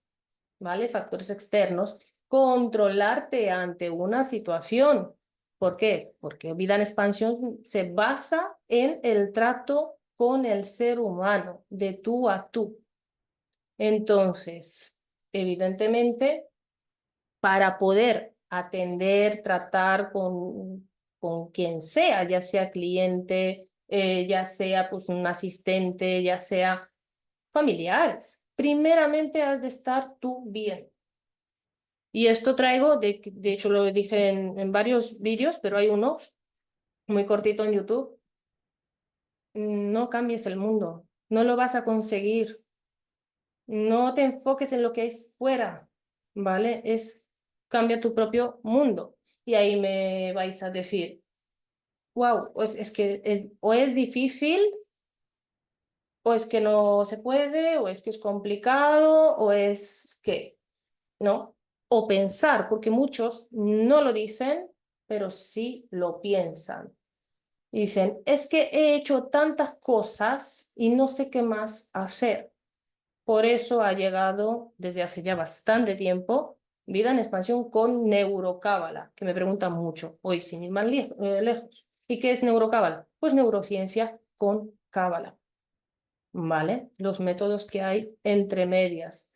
A: ¿vale? Factores externos, controlarte ante una situación. ¿Por qué? Porque vida en expansión se basa en el trato con el ser humano, de tú a tú. Entonces, evidentemente, para poder atender, tratar con quien sea, ya sea cliente, ya sea pues, un asistente, ya sea familiares. Primeramente has de estar tú bien. Y esto traigo, de hecho lo dije en varios vídeos, pero hay uno muy cortito en YouTube. No cambies el mundo, no lo vas a conseguir. No te enfoques en lo que hay fuera, ¿vale? Cambia tu propio mundo. Y ahí me vais a decir, wow, pues es que o es difícil, o es que no se puede, o es que es complicado, o es que, ¿no? O pensar, porque muchos no lo dicen, pero sí lo piensan. Y dicen, es que he hecho tantas cosas y no sé qué más hacer. Por eso ha llegado desde hace ya bastante tiempo Vida en Expansión con Neurocábala, que me preguntan mucho, hoy sin ir más lejos. ¿Y qué es Neurocábala? Pues neurociencia con cábala, ¿vale? Los métodos que hay entre medias.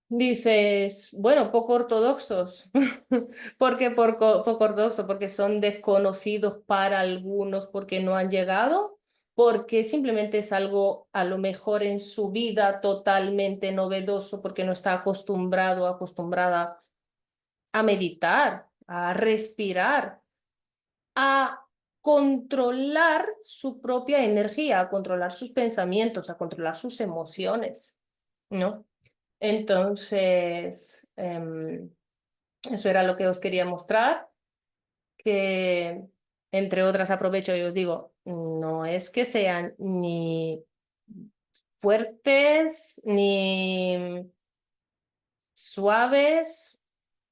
A: Dices, bueno, poco ortodoxos. ¿Por qué poco ortodoxos? Porque son desconocidos para algunos porque no han llegado, porque simplemente es algo a lo mejor en su vida totalmente novedoso porque no está acostumbrado, acostumbrada a meditar, a respirar, a controlar su propia energía, a controlar sus pensamientos, a controlar sus emociones, ¿no? Entonces, eso era lo que os quería mostrar, que entre otras aprovecho y os digo, no es que sean ni fuertes ni suaves,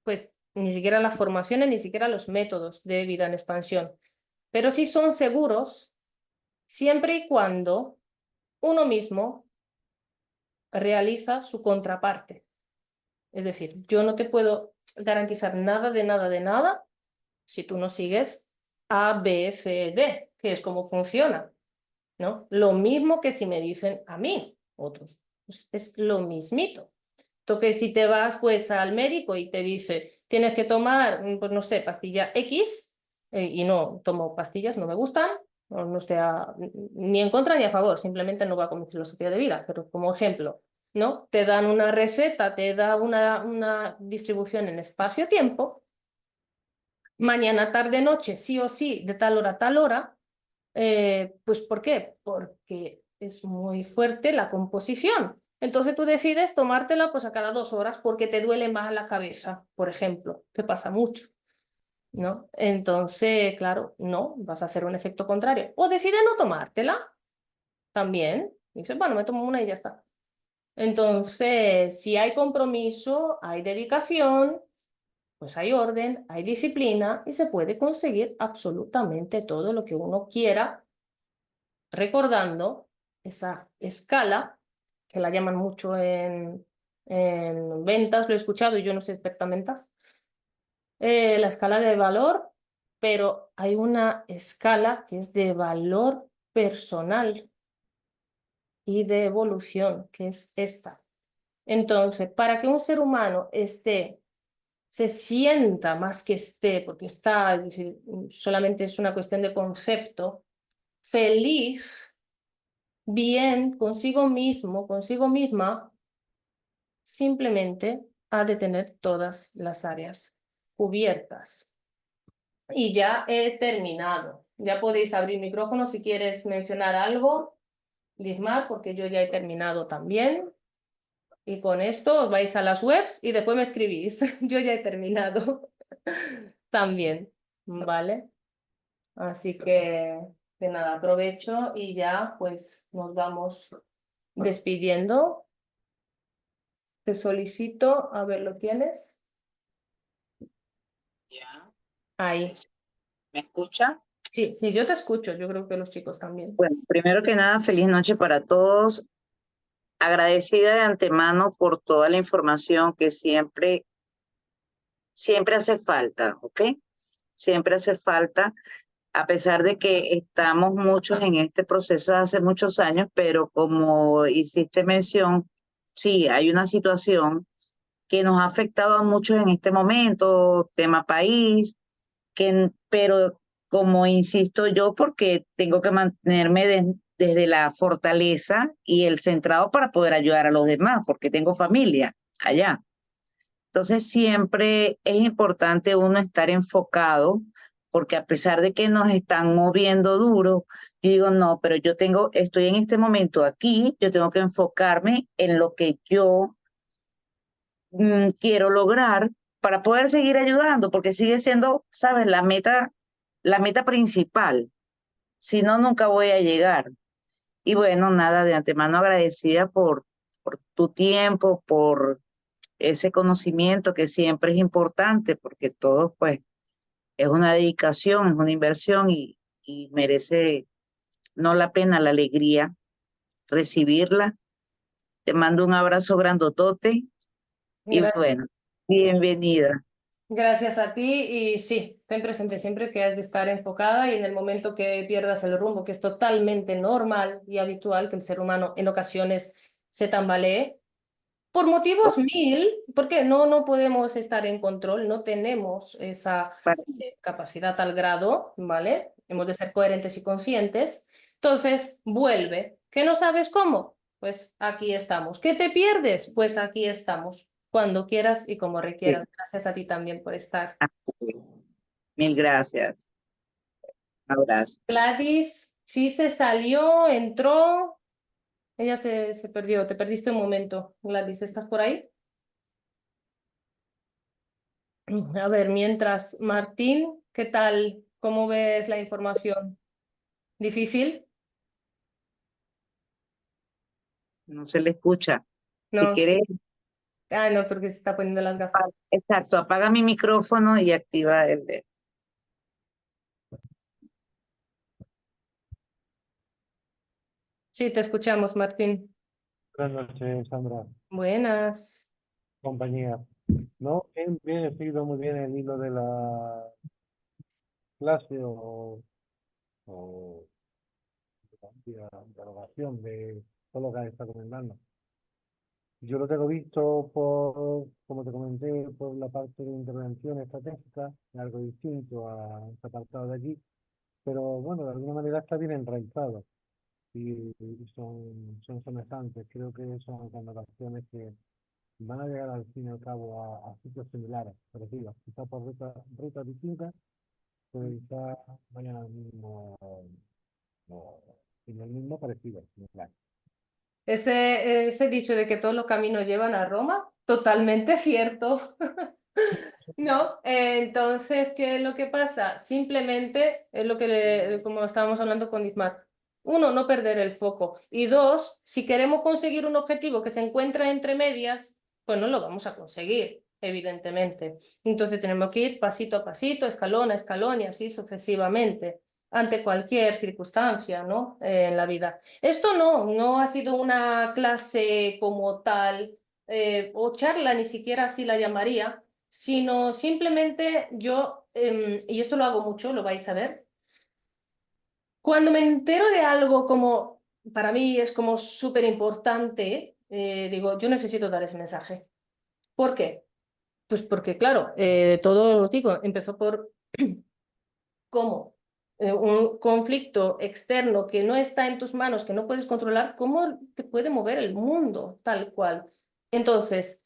A: pues ni siquiera las formaciones, ni siquiera los métodos de vida en expansión, pero sí son seguros siempre y cuando uno mismo realiza su contraparte. Es decir, yo no te puedo garantizar nada de nada de nada si tú no sigues A, B, C, D, que es como funciona, ¿no? Lo mismo que si me dicen a mí, otros. Pues es lo mismito. Que si te vas pues al médico y te dice, tienes que tomar, pues no sé, pastilla X, y no tomo pastillas, no me gustan, no estoy ni en contra ni a favor, simplemente no va con mi filosofía de vida, pero como ejemplo, ¿no? Te dan una receta, te da una distribución en espacio-tiempo, mañana, tarde, noche, sí o sí, de tal hora a tal hora, pues ¿por qué? Porque es muy fuerte la composición. Entonces tú decides tomártela pues a cada 2 horas porque te duele más la cabeza, por ejemplo, que pasa mucho, ¿no? Entonces, claro, no, vas a hacer un efecto contrario. O decides no tomártela también. Dices, bueno, me tomo una y ya está. Entonces, si hay compromiso, hay dedicación, pues hay orden, hay disciplina y se puede conseguir absolutamente todo lo que uno quiera, recordando esa escala, que la llaman mucho en ventas, lo he escuchado y yo no soy experta en ventas, la escala de valor, pero hay una escala que es de valor personal y de evolución, que es esta. Entonces, para que un ser humano se sienta más que esté, porque está, es decir, solamente es una cuestión de concepto, feliz, bien, consigo mismo, consigo misma, simplemente ha de tener todas las áreas cubiertas. Y ya he terminado. Ya podéis abrir micrófono si quieres mencionar algo, Lismar, porque yo ya he terminado también. Y con esto os vais a las webs y después me escribís. Yo ya he terminado también, ¿vale? Así que nada, aprovecho y ya pues nos vamos despidiendo. Te solicito, a ver, ¿lo tienes?
B: Ya,
A: Ahí.
B: parece. ¿Me escucha?
A: Sí, sí, yo te escucho, yo creo que los chicos también.
B: Bueno, primero que nada, feliz noche para todos. Agradecida de antemano por toda la información que siempre hace falta, ¿ok? Siempre hace falta, a pesar de que estamos muchos en este proceso hace muchos años, pero como hiciste mención, sí, hay una situación que nos ha afectado a muchos en este momento, tema país, pero como insisto yo, porque tengo que mantenerme desde la fortaleza y el centrado para poder ayudar a los demás, porque tengo familia allá. Entonces siempre es importante uno estar enfocado, porque a pesar de que nos están moviendo duro, yo digo, no, pero estoy en este momento aquí, yo tengo que enfocarme en lo que yo quiero lograr para poder seguir ayudando, porque sigue siendo, ¿sabes? La meta principal. Si no, nunca voy a llegar. Y bueno, nada, de antemano agradecida por tu tiempo, por ese conocimiento que siempre es importante, porque todo, pues, es una dedicación, es una inversión y merece no la pena, la alegría recibirla. Te mando un abrazo grandotote y bueno, bienvenida.
A: Gracias a ti y sí, ten presente siempre que has de estar enfocada y en el momento que pierdas el rumbo, que es totalmente normal y habitual que el ser humano en ocasiones se tambalee, por motivos mil, porque no podemos estar en control, no tenemos esa capacidad al grado, ¿vale? Hemos de ser coherentes y conscientes. Entonces, vuelve. ¿Que no sabes cómo? Pues aquí estamos. ¿Que te pierdes? Pues aquí estamos. Cuando quieras y como requieras. Gracias a ti también por estar.
B: Mil gracias. Un abrazo.
A: Gladys, sí se salió, entró. Ella se perdió. Te perdiste un momento. Gladys, ¿estás por ahí? A ver, mientras, Martín, ¿qué tal? ¿Cómo ves la información? ¿Difícil?
B: No se le escucha. Si
A: No.
B: quiere,
A: Ah, no, porque se está poniendo las gafas.
B: exacto, apaga mi micrófono y activa el de.
A: Sí, te escuchamos, Martín.
C: Buenas noches, Sandra,
A: Buenas.
C: compañía. No, bien, he seguido muy bien el hilo de la clase o dialogación de todo lo que está comentando. Yo lo tengo visto como te comenté, por la parte de intervención estratégica, algo distinto a este apartado de aquí, pero bueno, de alguna manera está bien enraizado y son semejantes. Creo que son connotaciones que van a llegar al fin y al cabo a sitios similares, parecidos, quizás por rutas distintas, pero quizás vayan al mismo, en el mismo parecido, similar.
A: Ese dicho de que todos los caminos llevan a Roma, totalmente cierto. ¿No? Entonces, ¿qué es lo que pasa? Simplemente es lo que, como estábamos hablando con Ismar. Uno, no perder el foco. Y dos, si queremos conseguir un objetivo que se encuentra entre medias, pues no lo vamos a conseguir, evidentemente. Entonces tenemos que ir pasito a pasito, escalón a escalón y así sucesivamente, ante cualquier circunstancia, ¿no? En la vida. Esto no ha sido una clase como tal, o charla, ni siquiera así la llamaría, sino simplemente yo, y esto lo hago mucho, lo vais a ver, cuando me entero de algo como, para mí es como súper importante, digo, yo necesito dar ese mensaje. ¿Por qué? Pues porque, claro, todo os digo, empezó por cómo un conflicto externo que no está en tus manos, que no puedes controlar, ¿cómo te puede mover el mundo tal cual? Entonces,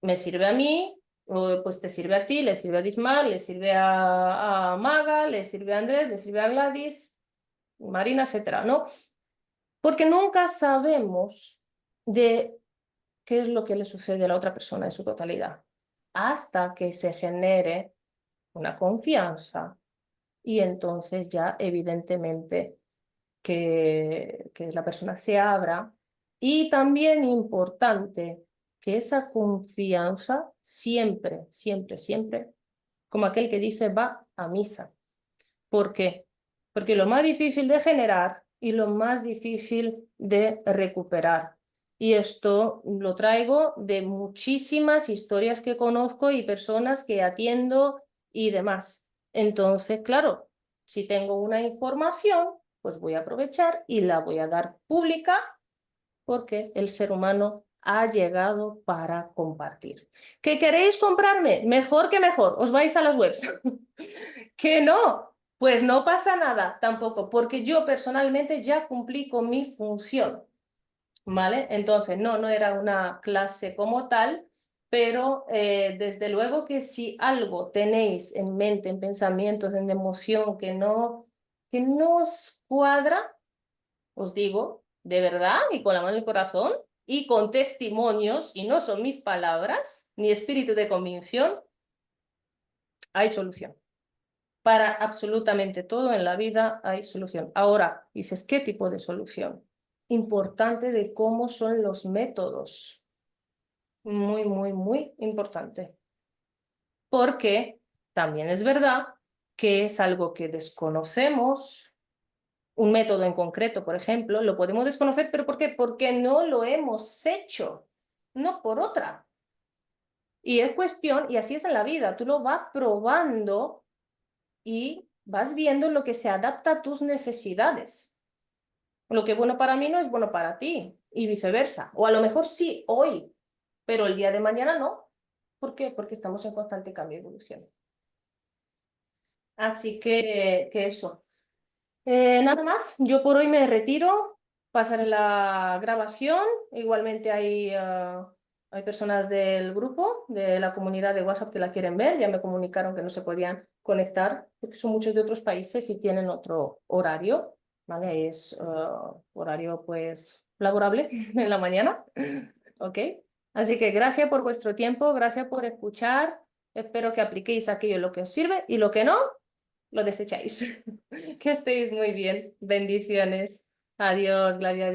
A: me sirve a mí, o pues te sirve a ti, le sirve a Dismar, le sirve a Maga, le sirve a Andrés, le sirve a Gladys, Marina, etcétera, ¿no? Porque nunca sabemos de qué es lo que le sucede a la otra persona en su totalidad, hasta que se genere una confianza y entonces ya evidentemente que la persona se abra. Y también importante que esa confianza siempre, siempre, siempre, como aquel que dice, va a misa. ¿Por qué? Porque lo más difícil de generar y lo más difícil de recuperar. Y esto lo traigo de muchísimas historias que conozco y personas que atiendo y demás. Entonces, claro, si tengo una información, pues voy a aprovechar y la voy a dar pública porque el ser humano ha llegado para compartir. ¿Que queréis comprarme? Mejor que mejor, os vais a las webs. ¿Que no? Pues no pasa nada tampoco, porque yo personalmente ya cumplí con mi función, ¿vale? Entonces, no era una clase como tal, pero desde luego que si algo tenéis en mente, en pensamientos, en emoción que no os cuadra, os digo, de verdad, y con la mano en el corazón, y con testimonios, y no son mis palabras, ni espíritu de convicción, hay solución. Para absolutamente todo en la vida hay solución. Ahora, dices, ¿qué tipo de solución? Importante de cómo son los métodos. Muy, muy, muy importante. Porque también es verdad que es algo que desconocemos. Un método en concreto, por ejemplo, lo podemos desconocer, ¿pero por qué? Porque no lo hemos hecho, no por otra. Y es cuestión, y así es en la vida, tú lo vas probando y vas viendo lo que se adapta a tus necesidades. Lo que es bueno para mí no es bueno para ti y viceversa. O a lo mejor sí hoy, pero el día de mañana no. ¿Por qué? Porque estamos en constante cambio y evolución. Así que eso. Nada más, yo por hoy me retiro, pasaré la grabación. Igualmente hay personas del grupo, de la comunidad de WhatsApp que la quieren ver. Ya me comunicaron que no se podían conectar porque son muchos de otros países y tienen otro horario, ¿vale? Es horario pues laborable en la mañana, ¿ok? Así que gracias por vuestro tiempo, gracias por escuchar. Espero que apliquéis aquello lo que os sirve y lo que no, lo desecháis. Que estéis muy bien. Bendiciones. Adiós, Gladia.